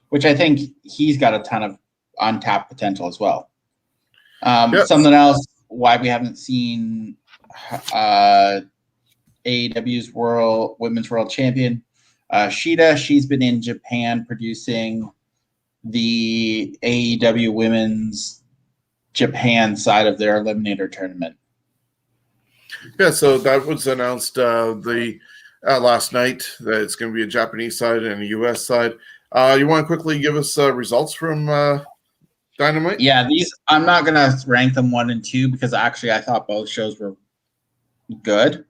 which I think he's got a ton of untapped potential as well. Something else why we haven't seen AEW's Women's World Champion Shida. She's been in Japan producing the AEW Women's Japan side of their Eliminator tournament. Yeah, so that was announced last night that it's going to be a Japanese side and a U.S. side. You want to quickly give us results from Dynamite? Yeah, these I'm not going to rank them 1 and 2 because actually I thought both shows were good.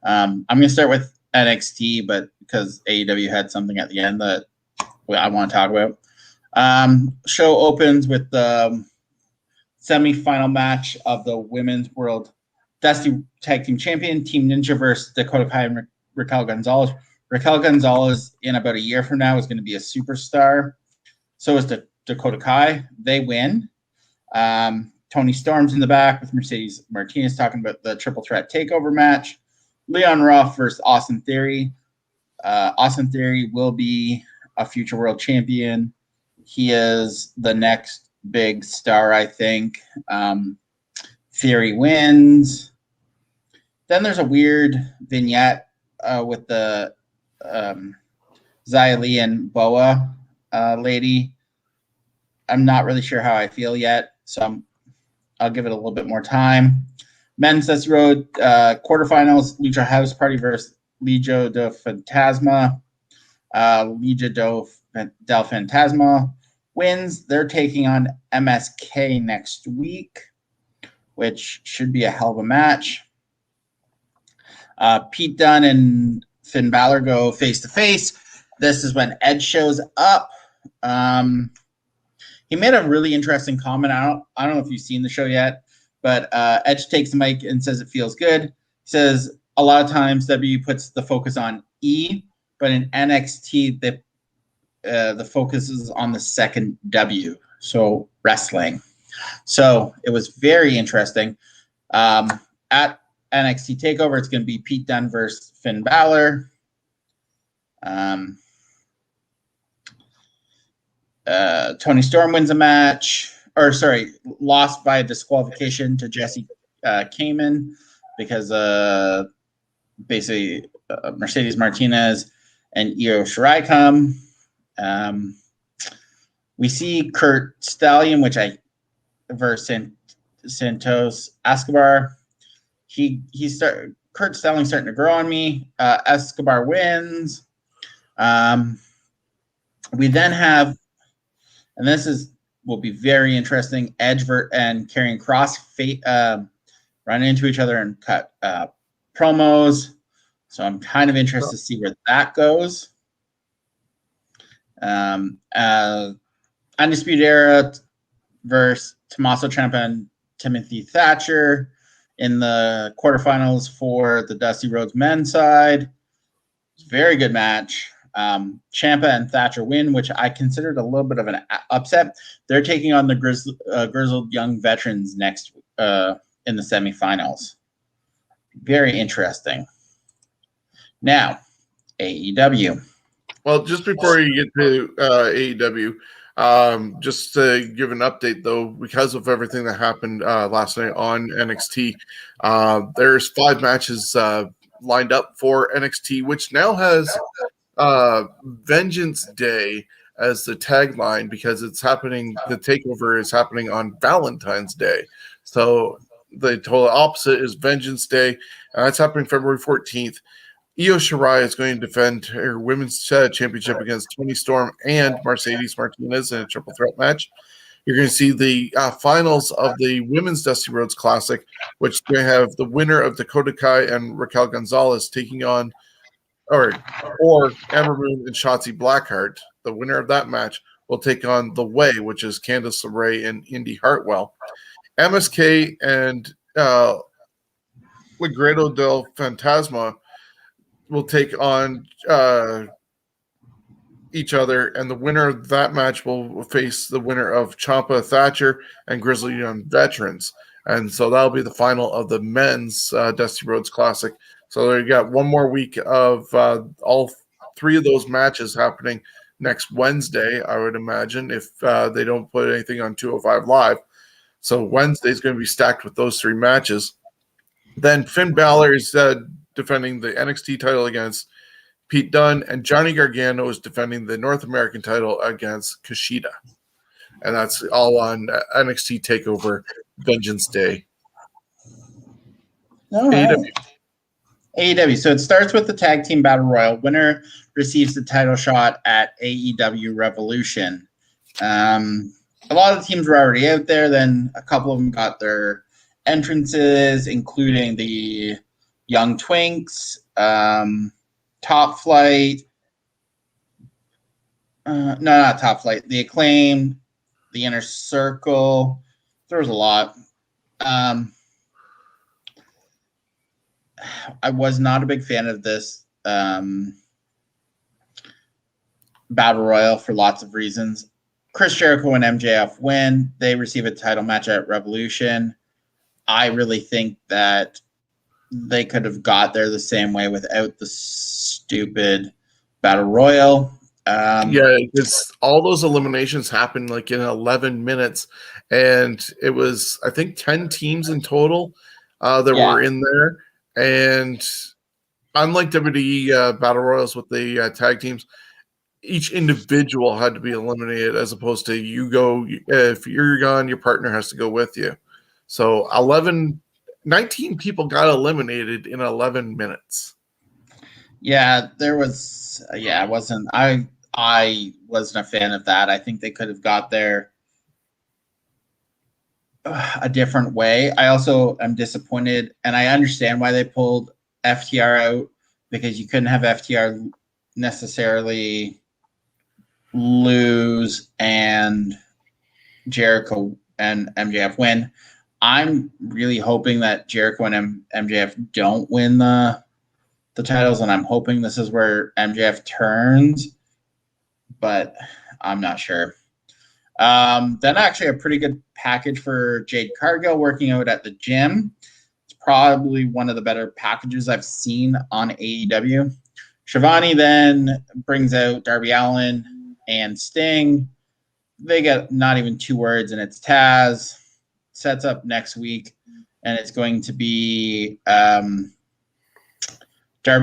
I'm going to start with NXT, but because AEW had something at the end that I want to talk about. Show opens with the semifinal match of the Women's World Dusty Tag Team Champion, Team Ninja versus Dakota Kai and Raquel Gonzalez. Raquel Gonzalez, in about a year from now, is going to be a superstar. So is Dakota Kai. They win. Tony Storm's in the back with Mercedes Martinez talking about the triple threat takeover match. Leon Ruff versus Austin Theory. Austin Theory will be a future world champion. He is the next big star, I think. Theory wins. Then there's a weird vignette with the Xia Li and Boa lady. I'm not really sure how I feel yet, so I'll give it a little bit more time. Men's Dusty Road quarterfinals, Lucha House Party versus Legio del Fantasma. Legio del Fantasma wins. They're taking on MSK next week, which should be a hell of a match. Pete Dunne and Finn Balor go face-to-face. This is when Edge shows up. He made a really interesting comment. I don't know if you've seen the show yet, but Edge takes the mic and says it feels good. He says a lot of times W puts the focus on E, but in NXT the focus is on the second W, so wrestling. So it was very interesting. At NXT TakeOver, it's going to be Pete Dunne versus Finn Balor. Tony Storm wins a match, lost by disqualification to Jesse Kamen because basically Mercedes Martinez and Io Shirai come. We see Kurt Stallion, versus Santos Escobar. Kurt Stallion starting to grow on me. Escobar wins. We then have, and this will be very interesting, Edge and Karrion Kross run into each other and cut promos. So I'm kind of interested to see where that goes. Undisputed Era versus Tommaso Ciampa and Timothy Thatcher in the quarterfinals for the Dusty Rhodes men's side. Very good match. Ciampa and Thatcher win, which I considered a little bit of an upset. They're taking on the grizzled young veterans next in the semifinals. Very interesting. Now, AEW. Well, just before you get to AEW, just to give an update, though, because of everything that happened last night on NXT, there's 5 matches lined up for NXT, which now has Vengeance Day as the tagline because it's happening. The takeover is happening on Valentine's Day. So the total opposite is Vengeance Day, and that's happening February 14th. Io Shirai is going to defend her women's championship against Toni Storm and Mercedes Martinez in a triple threat match. You're going to see the finals of the Women's Dusty Rhodes Classic, which they have the winner of Dakota Kai and Raquel Gonzalez taking on, or Ember Moon and Shotzi Blackheart. The winner of that match will take on The Way, which is Candice LeRae and Indy Hartwell. MSK and Legado del Fantasma will take on each other, and the winner of that match will face the winner of Ciampa Thatcher and Grizzly Young Veterans. And so that'll be the final of the men's Dusty Rhodes Classic. So you got one more week of all three of those matches happening next Wednesday, I would imagine, if they don't put anything on 205 Live. So Wednesday's going to be stacked with those three matches. Then Finn Balor is defending the NXT title against Pete Dunne, and Johnny Gargano is defending the North American title against Kushida. And that's all on NXT TakeOver Vengeance Day. All right. AEW. So it starts with the Tag Team Battle Royal. Winner receives the title shot at AEW Revolution. A lot of the teams were already out there. Then a couple of them got their entrances, including the Young Twinks, Top Flight. No, not Top Flight. The Acclaim, the Inner Circle. There was a lot. I was not a big fan of this Battle Royal for lots of reasons. Chris Jericho and MJF win. They receive a title match at Revolution. I really think that they could have got there the same way without the stupid Battle Royal. It's all those eliminations happened like in 11 minutes, and it was, I think, 10 teams in total that were in there. And unlike WWE Battle Royals with the tag teams, each individual had to be eliminated, as opposed to you go, if you're gone, your partner has to go with you. So 19 people got eliminated in 11 minutes. Yeah, there was, I wasn't a fan of that. I think they could have got there a different way. I also am disappointed, and I understand why they pulled FTR out, because you couldn't have FTR necessarily lose and Jericho and MJF win. I'm really hoping that Jericho and MJF don't win the titles, and I'm hoping this is where MJF turns, but I'm not sure. Then actually a pretty good package for Jade Cargill working out at the gym. It's probably one of the better packages I've seen on AEW. Shivani then brings out Darby Allin and Sting. They get not even 2 words, and it's Taz. Sets up next week, and it's going to be Darby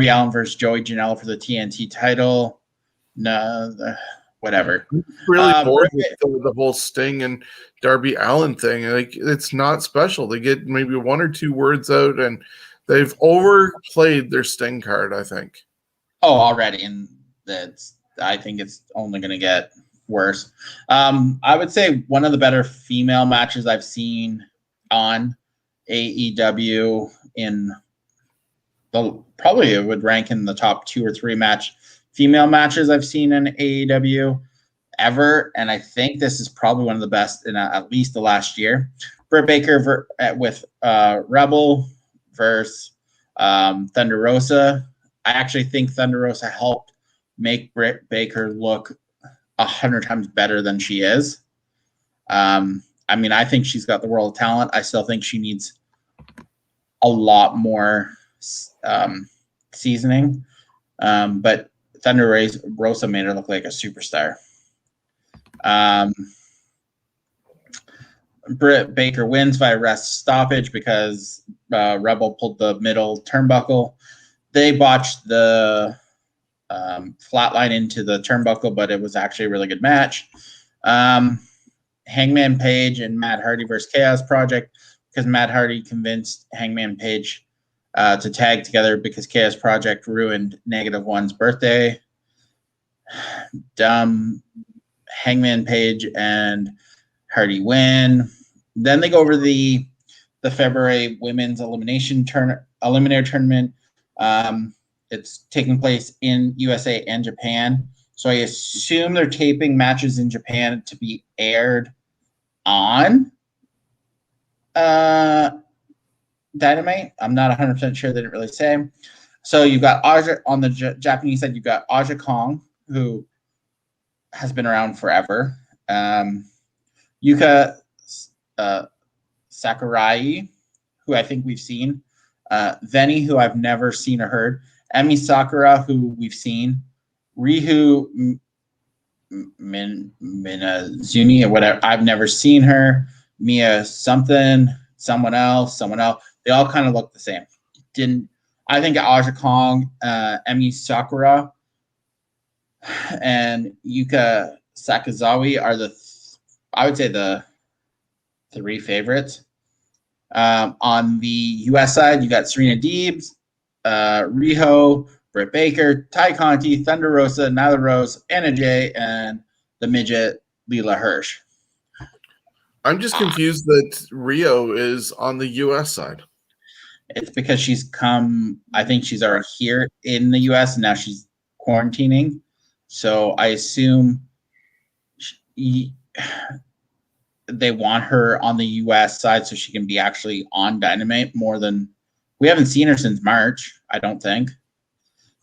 Allin versus Joey Janela for the TNT title. Whatever. Really bored with the whole Sting and Darby Allin thing. Like, it's not special. They get maybe 1 or 2 words out, and they've overplayed their Sting card, I think. Oh, already, and I think it's only going to get worse. I would say one of the better female matches I've seen on AEW probably it would rank in the top 2 or 3 female matches I've seen in AEW ever, and I think this is probably one of the best in at least the last year. Britt Baker with Rebel versus Thunder Rosa. I actually think Thunder Rosa helped make Britt Baker look 100 times better than she is. I think she's got the world of talent. I still think she needs a lot more seasoning. But Thunder Rosa made her look like a superstar. Britt Baker wins by rest stoppage because Rebel pulled the middle turnbuckle. They botched the flatline into the turnbuckle, but it was actually a really good match. Hangman Page and Matt Hardy versus Chaos Project, because Matt Hardy convinced Hangman Page to tag together because Chaos Project ruined -1's birthday. Dumb. Hangman Page and Hardy win. Then they go over the February women's eliminator tournament. It's taking place in USA and Japan. So I assume they're taping matches in Japan to be aired on Dynamite. I'm not 100% sure. They didn't really say. So you've got Aja on the Japanese side. You've got Aja Kong, who has been around forever. Yuka Sakurai, who I think we've seen. Veni, who I've never seen or heard. Emi Sakura, who we've seen. Rihu Minazumi or whatever. I've never seen her. Mia something, someone else. They all kind of look the same. I think Aja Kong, Emi Sakura, and Yuka Sakazawa are I would say the three favorites. On the US side, you got Serena Deebs, Riho, Britt Baker, Ty Conti, Thunder Rosa, Nyla Rose, Anna Jay, and the midget Leela Hirsch. I'm just confused that Rio is on the US side. It's because she's come, I think she's already here in the US and now she's quarantining. So I assume they want her on the US side so she can be actually on Dynamite more than we haven't seen her since March, I don't think.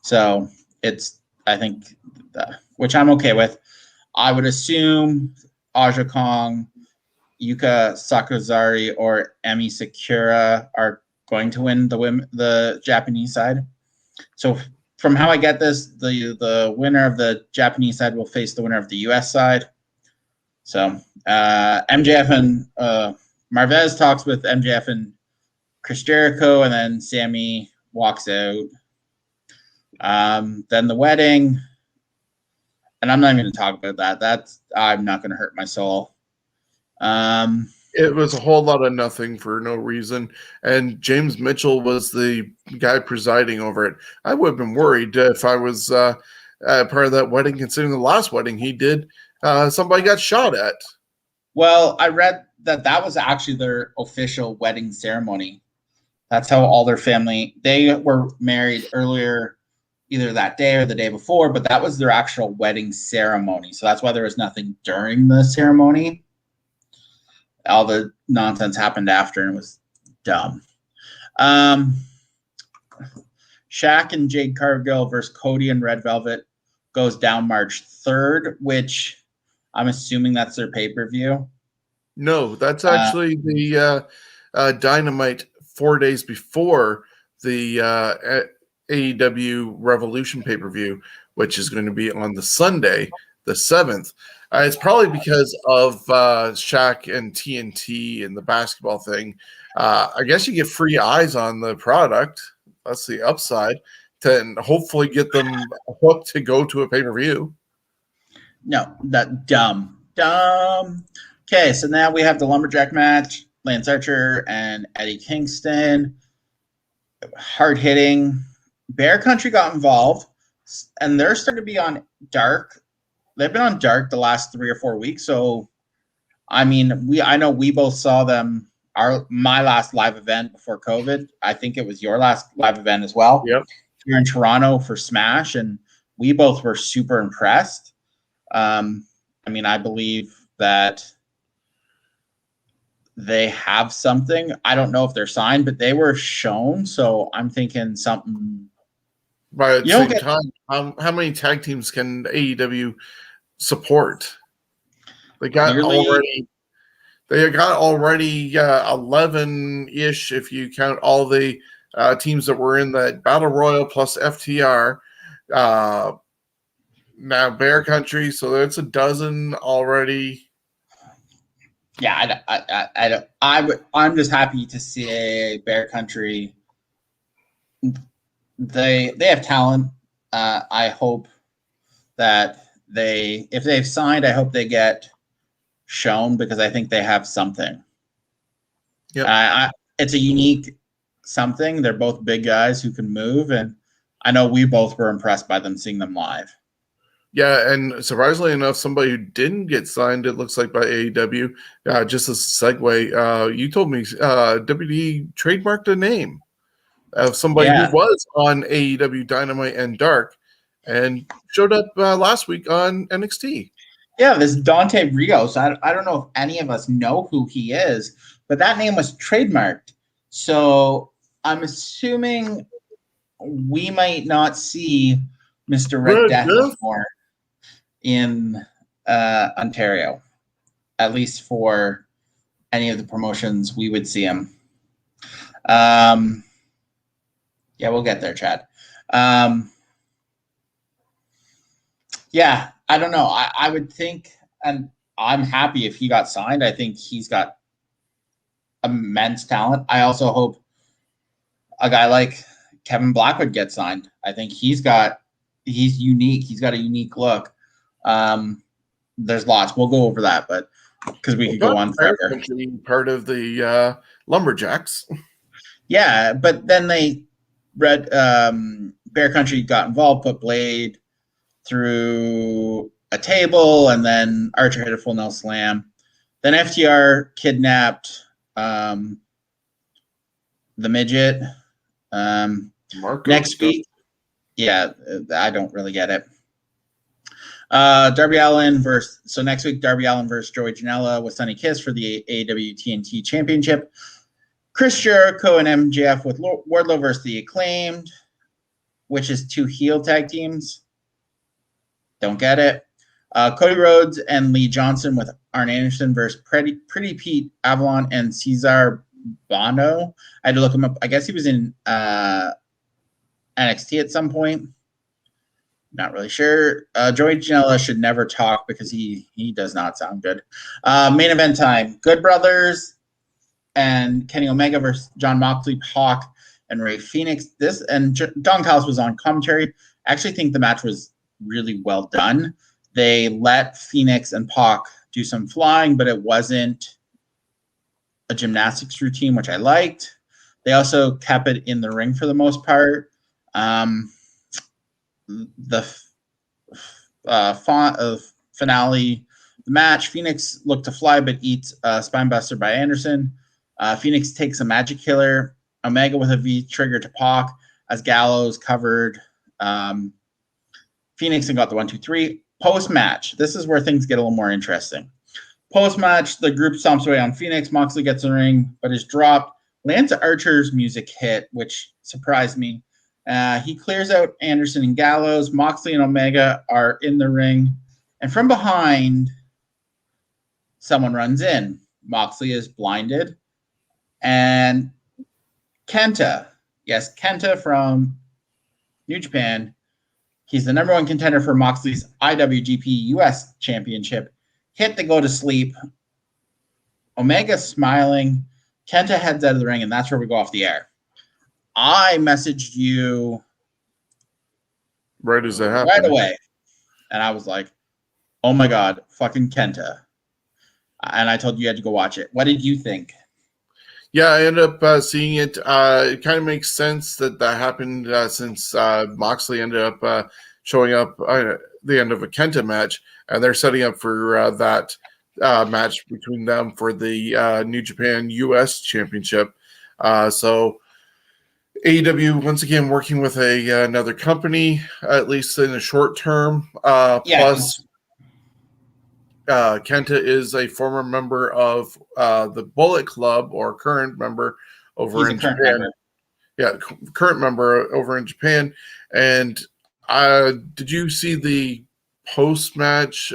So I think, which I'm okay with. I would assume Aja Kong, Yuka Sakazari, or Emi Sakura are going to win the Japanese side. So from how I get this, the winner of the Japanese side will face the winner of the US side. So MJF and Marvez talks with MJF and Chris Jericho, and then Sammy walks out. Then the wedding, and I'm not even going to talk about that. I'm not going to hurt my soul. It was a whole lot of nothing for no reason, and James Mitchell was the guy presiding over it. I would have been worried if I was part of that wedding, considering the last wedding he did, somebody got shot at. Well, I read that was actually their official wedding ceremony. That's how all their family, they were married earlier, either that day or the day before, but that was their actual wedding ceremony. So that's why there was nothing during the ceremony. All the nonsense happened after, and it was dumb. Shaq and Jade Cargill versus Cody and Red Velvet goes down March 3rd, which I'm assuming that's their pay-per-view. No, that's actually the Dynamite 4 days before the AEW Revolution pay-per-view, which is going to be on the Sunday, the 7th. It's probably because of Shaq and TNT and the basketball thing. I guess you get free eyes on the product. That's the upside. To hopefully get them hooked to go to a pay-per-view. No, that dumb. Okay, so now we have the Lumberjack match. Lance Archer and Eddie Kingston. Hard hitting. Bear Country got involved, and they're starting to be on Dark. They've been on Dark the last 3 or 4 weeks. So, I mean, I know we both saw them. My last live event before COVID. I think it was your last live event as well. Yep. You're in Toronto for Smash, and we both were super impressed. I mean, I believe that they have something. I don't know if they're signed, but they were shown. So I'm thinking something. But at the same time, how many tag teams can AEW support? They got already 11-ish if you count all the teams that were in that Battle Royal plus FTR. Now Bear Country, so that's a dozen already. Yeah, I'm just happy to see Bear Country. They have talent. I hope that if they've signed, I hope they get shown because I think they have something. Yeah, it's a unique something. They're both big guys who can move, and I know we both were impressed by them seeing them live. Yeah, and surprisingly enough, somebody who didn't get signed, it looks like by AEW, just as a segue, you told me WWE trademarked a name of somebody who was on AEW Dynamite and Dark and showed up last week on NXT. Yeah, this Dante Rios. I don't know if any of us know who he is, but that name was trademarked. So I'm assuming we might not see Mr. Red Red Death Death? anymore in Ontario, at least for any of the promotions we would see him. Yeah, we'll get there, Chad. Yeah, I don't know. I would think, and I'm happy if he got signed. I think he's got immense talent. I also hope a guy like Kevin Blackwood gets signed. I think he's unique. He's got a unique look. There's lots. We'll go over that, but because we could go on forever. Part of the Lumberjacks. Yeah, but then Bear Country got involved, put Blade through a table, and then Archer hit a full nail slam. Then FTR kidnapped the midget. Next week, yeah, I don't really get it. Darby Allin next week, Darby Allin versus Joey Janela with Sonny Kiss for the AEW TNT Championship. Chris Jericho and MJF with Wardlow versus the Acclaimed, which is 2 heel tag teams. Don't get it. Cody Rhodes and Lee Johnson with Arn Anderson versus Pretty Pete Avalon and Cesar Bono. I had to look him up. I guess he was in NXT at some point. Not really sure. Joey Janela should never talk because he does not sound good. Main event time. Good Brothers and Kenny Omega versus John Moxley, Pac, and Rey Fenix. Don Callis was on commentary. I actually think the match was really well done. They let Phoenix and Pac do some flying, but it wasn't a gymnastics routine, which I liked. They also kept it in the ring for the most part. The finale, the match, Phoenix looked to fly, but eats a spinebuster by Anderson. Phoenix takes a magic killer. Omega with a V trigger to Pac as Gallows covered Phoenix and got the 1-2-3. Post-match, this is where things get a little more interesting. Post-match, the group stomps away on Phoenix. Moxley gets in the ring, but is dropped. Lance Archer's music hit, which surprised me. He clears out Anderson and Gallows. Moxley and Omega are in the ring. And from behind, someone runs in. Moxley is blinded. And Kenta, yes, Kenta from New Japan, he's the number 1 contender for Moxley's IWGP US Championship. Hit to go to sleep. Omega smiling. Kenta heads out of the ring, and that's where we go off the air. I messaged you right as that happened. Right away. And I was like, oh my God, fucking Kenta. And I told you had to go watch it. What did you think? Yeah, I ended up seeing it. It kind of makes sense that happened since Moxley ended up showing up at the end of a Kenta match, and they're setting up for that match between them for the New Japan US Championship. So AEW, once again, working with another company, at least in the short term. Plus, Kenta is a former member of the Bullet Club, or current member over in Japan. Member. Yeah, current member over in Japan. And did you see the post-match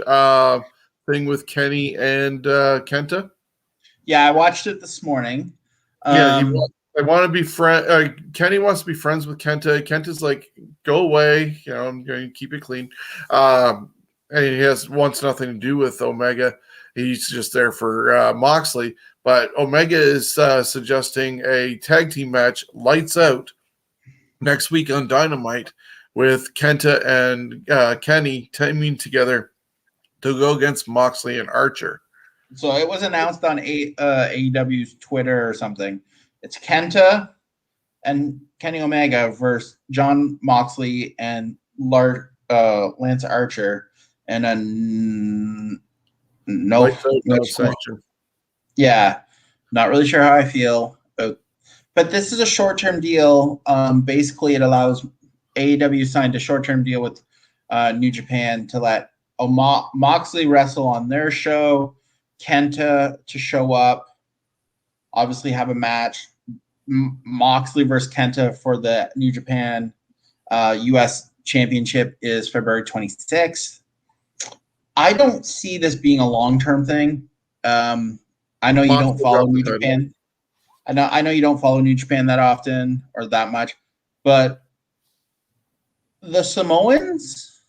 thing with Kenny and Kenta? Yeah, I watched it this morning. They want to be friends. Kenny wants to be friends with Kenta. Kenta's like, go away. I'm going to keep it clean. And he wants nothing to do with Omega. He's just there for Moxley. But Omega is suggesting a tag team match, Lights Out, next week on Dynamite, with Kenta and Kenny teaming together to go against Moxley and Archer. So it was announced on AEW's Twitter or something. It's Kenta and Kenny Omega versus John Moxley and Lance Archer. And then no section. Yeah, not really sure how I feel. But this is a short-term deal. Basically, it allows AEW signed a short-term deal with New Japan to let Moxley wrestle on their show, Kenta to show up, obviously have a match, Moxley versus Kenta for the New Japan U.S. Championship is February 26th. I don't see this being a long-term thing. I know you don't follow New Japan. I know you don't follow New Japan that often or that much, but the Samoans,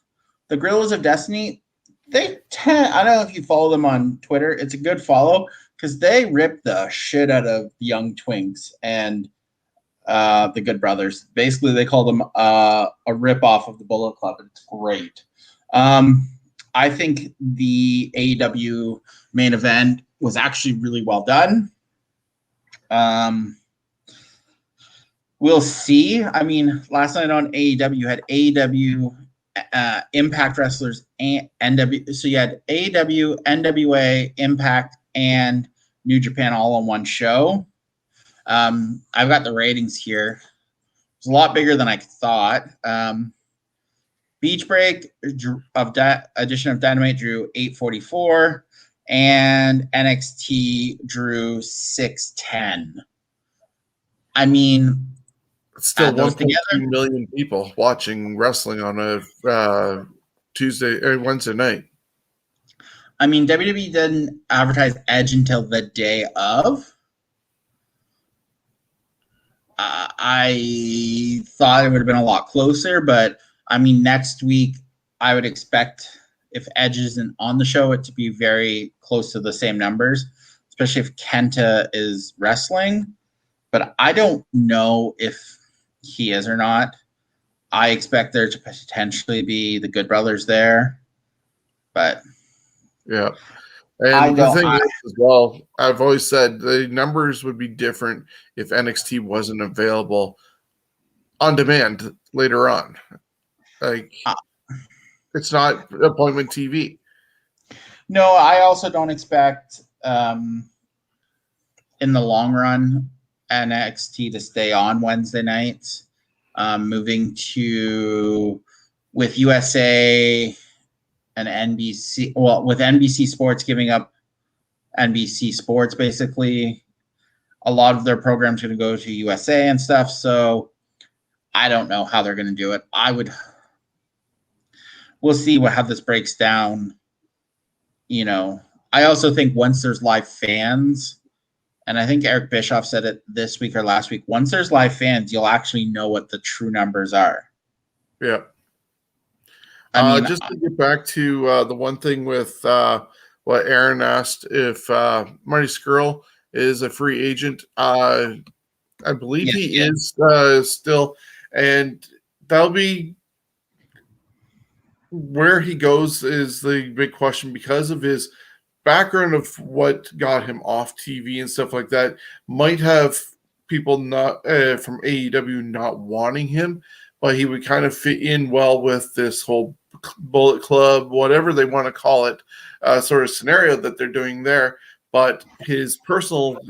the Gorillas of Destiny, I don't know if you follow them on Twitter. It's a good follow because they rip the shit out of Young Twinks and the Good Brothers. Basically, they call them a rip-off of the Bullet Club. It's great. I think the AEW main event was actually really well done. We'll see. I mean, last night on AEW, you had AEW Impact Wrestlers and NW. So you had AEW, NWA, Impact, and New Japan all on one show. I've got the ratings here. It's a lot bigger than I thought. Beach Break edition of Dynamite drew 844, and NXT drew 610. I mean, it's still 1.2 million people watching wrestling on a Tuesday or Wednesday night. I mean, WWE didn't advertise Edge until the day of. I thought it would have been a lot closer, but I mean, next week I would expect if Edge isn't on the show, it to be very close to the same numbers, especially if Kenta is wrestling. But I don't know if he is or not. I expect there to potentially be the Good Brothers there, but yeah. And the thing is, as well, I've always said the numbers would be different if NXT wasn't available on demand later on. Like, it's not appointment TV. No, I also don't expect in the long run NXT to stay on Wednesday nights. Moving to with USA and NBC, well, with NBC Sports giving up NBC Sports, basically, a lot of their programs are going to go to USA and stuff. So I don't know how they're going to do it. We'll see how this breaks down. You know, I also think once there's live fans, and I think Eric Bischoff said it this week or last week, once there's live fans, you'll actually know what the true numbers are. Yeah. Just to get back to the one thing with what Aaron asked, if Marty Scurll is a free agent, I believe he is still, and that'll be where he goes is the big question because of his background of what got him off TV and stuff like that. Might have people not from AEW not wanting him, but he would kind of fit in well with this whole Bullet Club, whatever they want to call it, sort of scenario that they're doing there. But his personal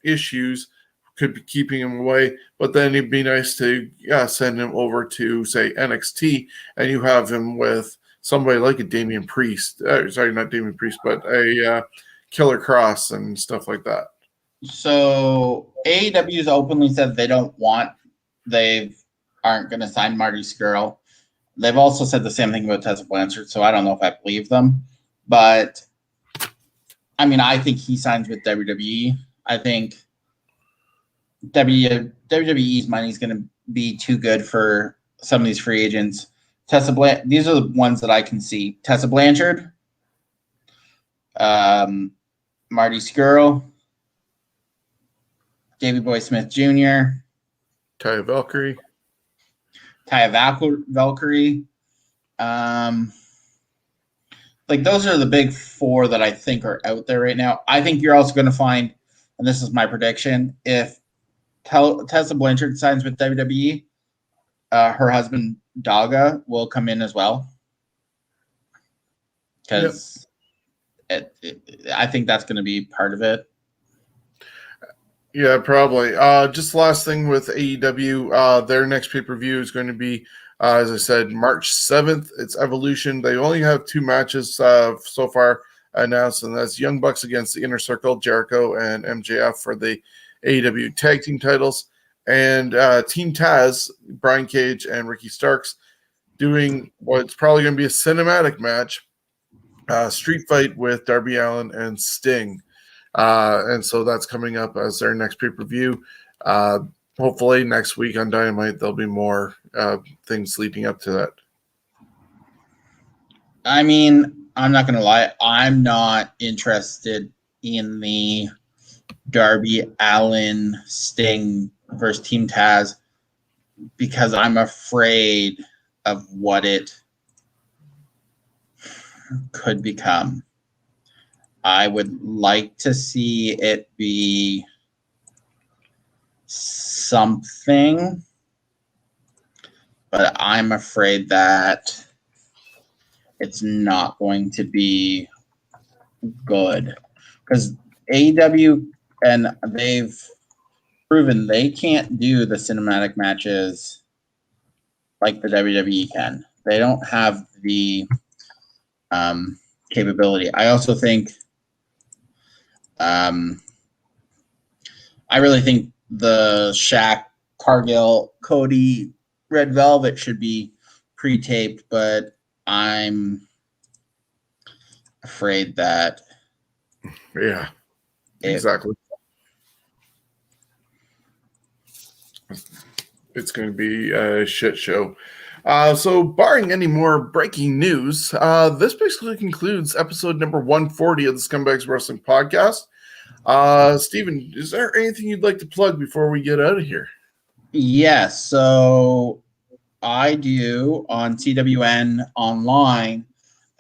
issues could be keeping him away. But then it'd be nice to send him over to, say, NXT, and you have him with somebody like a Damian Priest. Sorry, not Damian Priest, but a Killer Cross and stuff like that. So AEW's openly said they aren't going to sign Marty Scurll. They've also said the same thing about Tessa Blanchard, so I don't know if I believe them. But, I mean, I think he signs with WWE. I think WWE's money is going to be too good for some of these free agents. These are the ones that I can see. Tessa Blanchard, Marty Scurll, Davey Boy Smith Jr., Taya Valkyrie. Like those are the big four that I think are out there right now. I think you're also going to find, and this is my prediction, if Tessa Blanchard signs with WWE, her husband Daga will come in as well. Because I think that's going to be part of it. Yeah, probably. Just last thing with AEW, their next pay-per-view is going to be, as I said, March 7th. It's Evolution. They only have 2 matches so far announced, and that's Young Bucks against the Inner Circle, Jericho and MJF for the AEW tag team titles. and Team Taz, Brian Cage and Ricky Starks, doing what's probably going to be a cinematic match, street fight with Darby Allin and Sting. And so that's coming up as their next pay-per-view. Hopefully next week on Dynamite, there'll be more things leading up to that. I mean, I'm not going to lie. I'm not interested in the Darby Allin Sting versus Team Taz because I'm afraid of what it could become. I would like to see it be something, but I'm afraid that it's not going to be good because AEW, and they've proven they can't do the cinematic matches like the WWE can. They don't have the capability. I also think, I really think the Shaq, Cargill, Cody, Red Velvet should be pre-taped, but I'm afraid that exactly. It's going to be a shit show. So barring any more breaking news, this basically concludes episode number 140 of the Scumbags Wrestling Podcast. Steven, is there anything you'd like to plug before we get out of here? Yes, so I do on CWN Online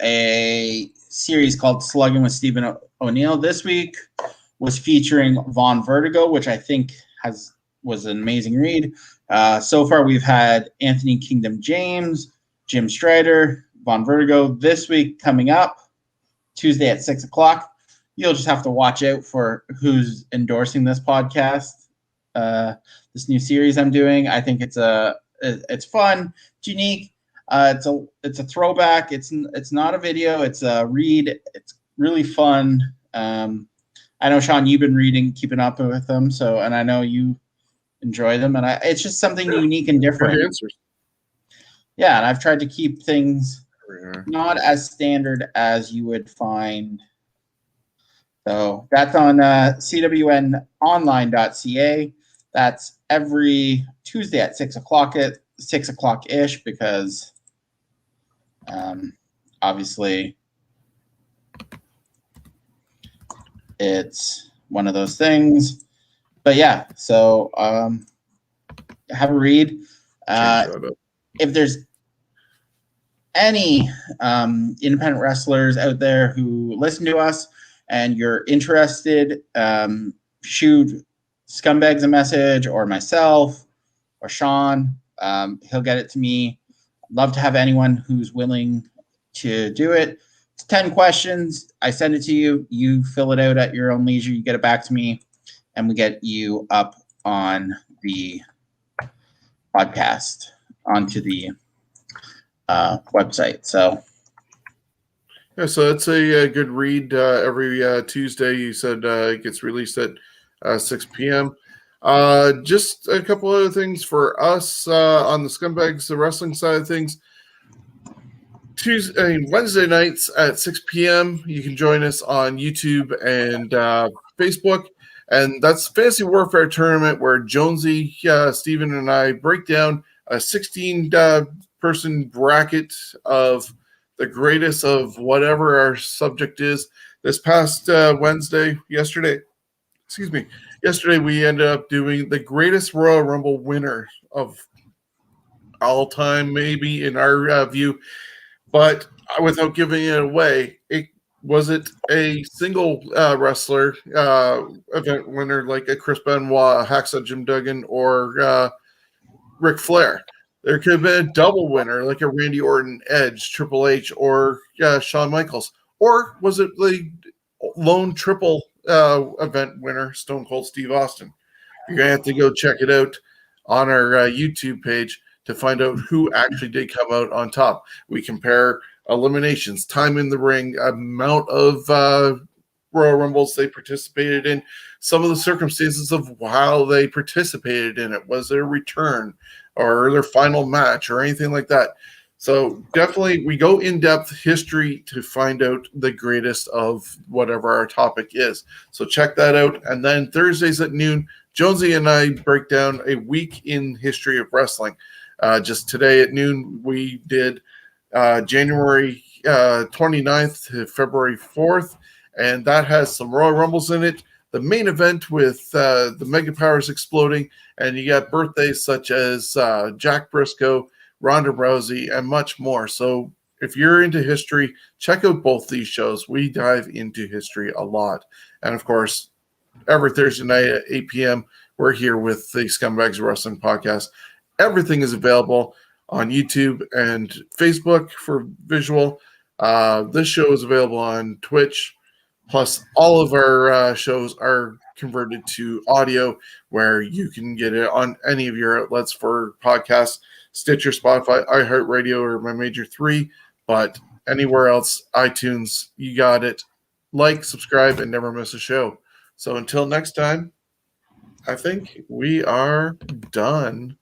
a series called Slugging with Stephen O'Neill. This week was featuring Von Vertigo, which I think was an amazing read. So far, we've had Anthony Kingdom James, Jim Strider, Von Vertigo. This week coming up, Tuesday at 6 o'clock. You'll just have to watch out for who's endorsing this podcast, this new series I'm doing. I think it's fun, it's unique. It's a throwback. It's not a video. It's a read. It's really fun. I know, Shawn, you've been keeping up with them, and I know you enjoy them, and it's just something unique and different. Yeah, and I've tried to keep things not as standard as you would find. So that's on cwnonline.ca. That's every Tuesday at 6 o'clock ish, because obviously it's one of those things. But yeah, so have a read. If there's any independent wrestlers out there who listen to us and you're interested, shoot Scumbags a message, or myself, or Shawn. He'll get it to me. Love to have anyone who's willing to do it. It's 10 questions. I send it to you. You fill it out at your own leisure. You get it back to me, and we get you up on the podcast, onto the website. So it's a good read every Tuesday. You said it gets released at 6 p.m. Just a couple other things for us on the Scumbags, the wrestling side of things. Wednesday nights at 6 p.m. You can join us on YouTube and Facebook, and that's Fantasy Warfare Tournament, where Jonesy, Steven, and I break down a 16-person bracket of the greatest of whatever our subject is. This past yesterday, we ended up doing the greatest Royal Rumble winner of all time, maybe in our view. But without giving it away, was it a single wrestler event winner like a Chris Benoit, a Hacksaw Jim Duggan, or Ric Flair? There could have been a double winner like a Randy Orton, Edge, Triple H, or Shawn Michaels. Or was it the lone triple event winner, Stone Cold Steve Austin? You're going to have to go check it out on our YouTube page to find out who actually did come out on top. We compare eliminations, time in the ring, amount of Royal Rumbles they participated in, some of the circumstances of how they participated in it. Was it a return or their final match or anything like that? So definitely we go in-depth history to find out the greatest of whatever our topic is. So check that out. And then Thursdays at noon, Jonesy and I break down a week in history of wrestling. Just today at noon, we did January 29th to February 4th, and that has some Royal Rumbles in it. The main event with the Mega Powers exploding, and you got birthdays such as Jack Briscoe, Ronda Rousey, and much more. So if you're into history, check out both these shows. We dive into history a lot. And of course, every Thursday night at 8 p.m., we're here with the Scumbags Wrestling Podcast. Everything is available on YouTube and Facebook for visual. This show is available on Twitch. Plus, all of our shows are converted to audio where you can get it on any of your outlets for podcasts, Stitcher, Spotify, iHeartRadio, or my major three. But anywhere else, iTunes, you got it. Like, subscribe, and never miss a show. So until next time, I think we are done.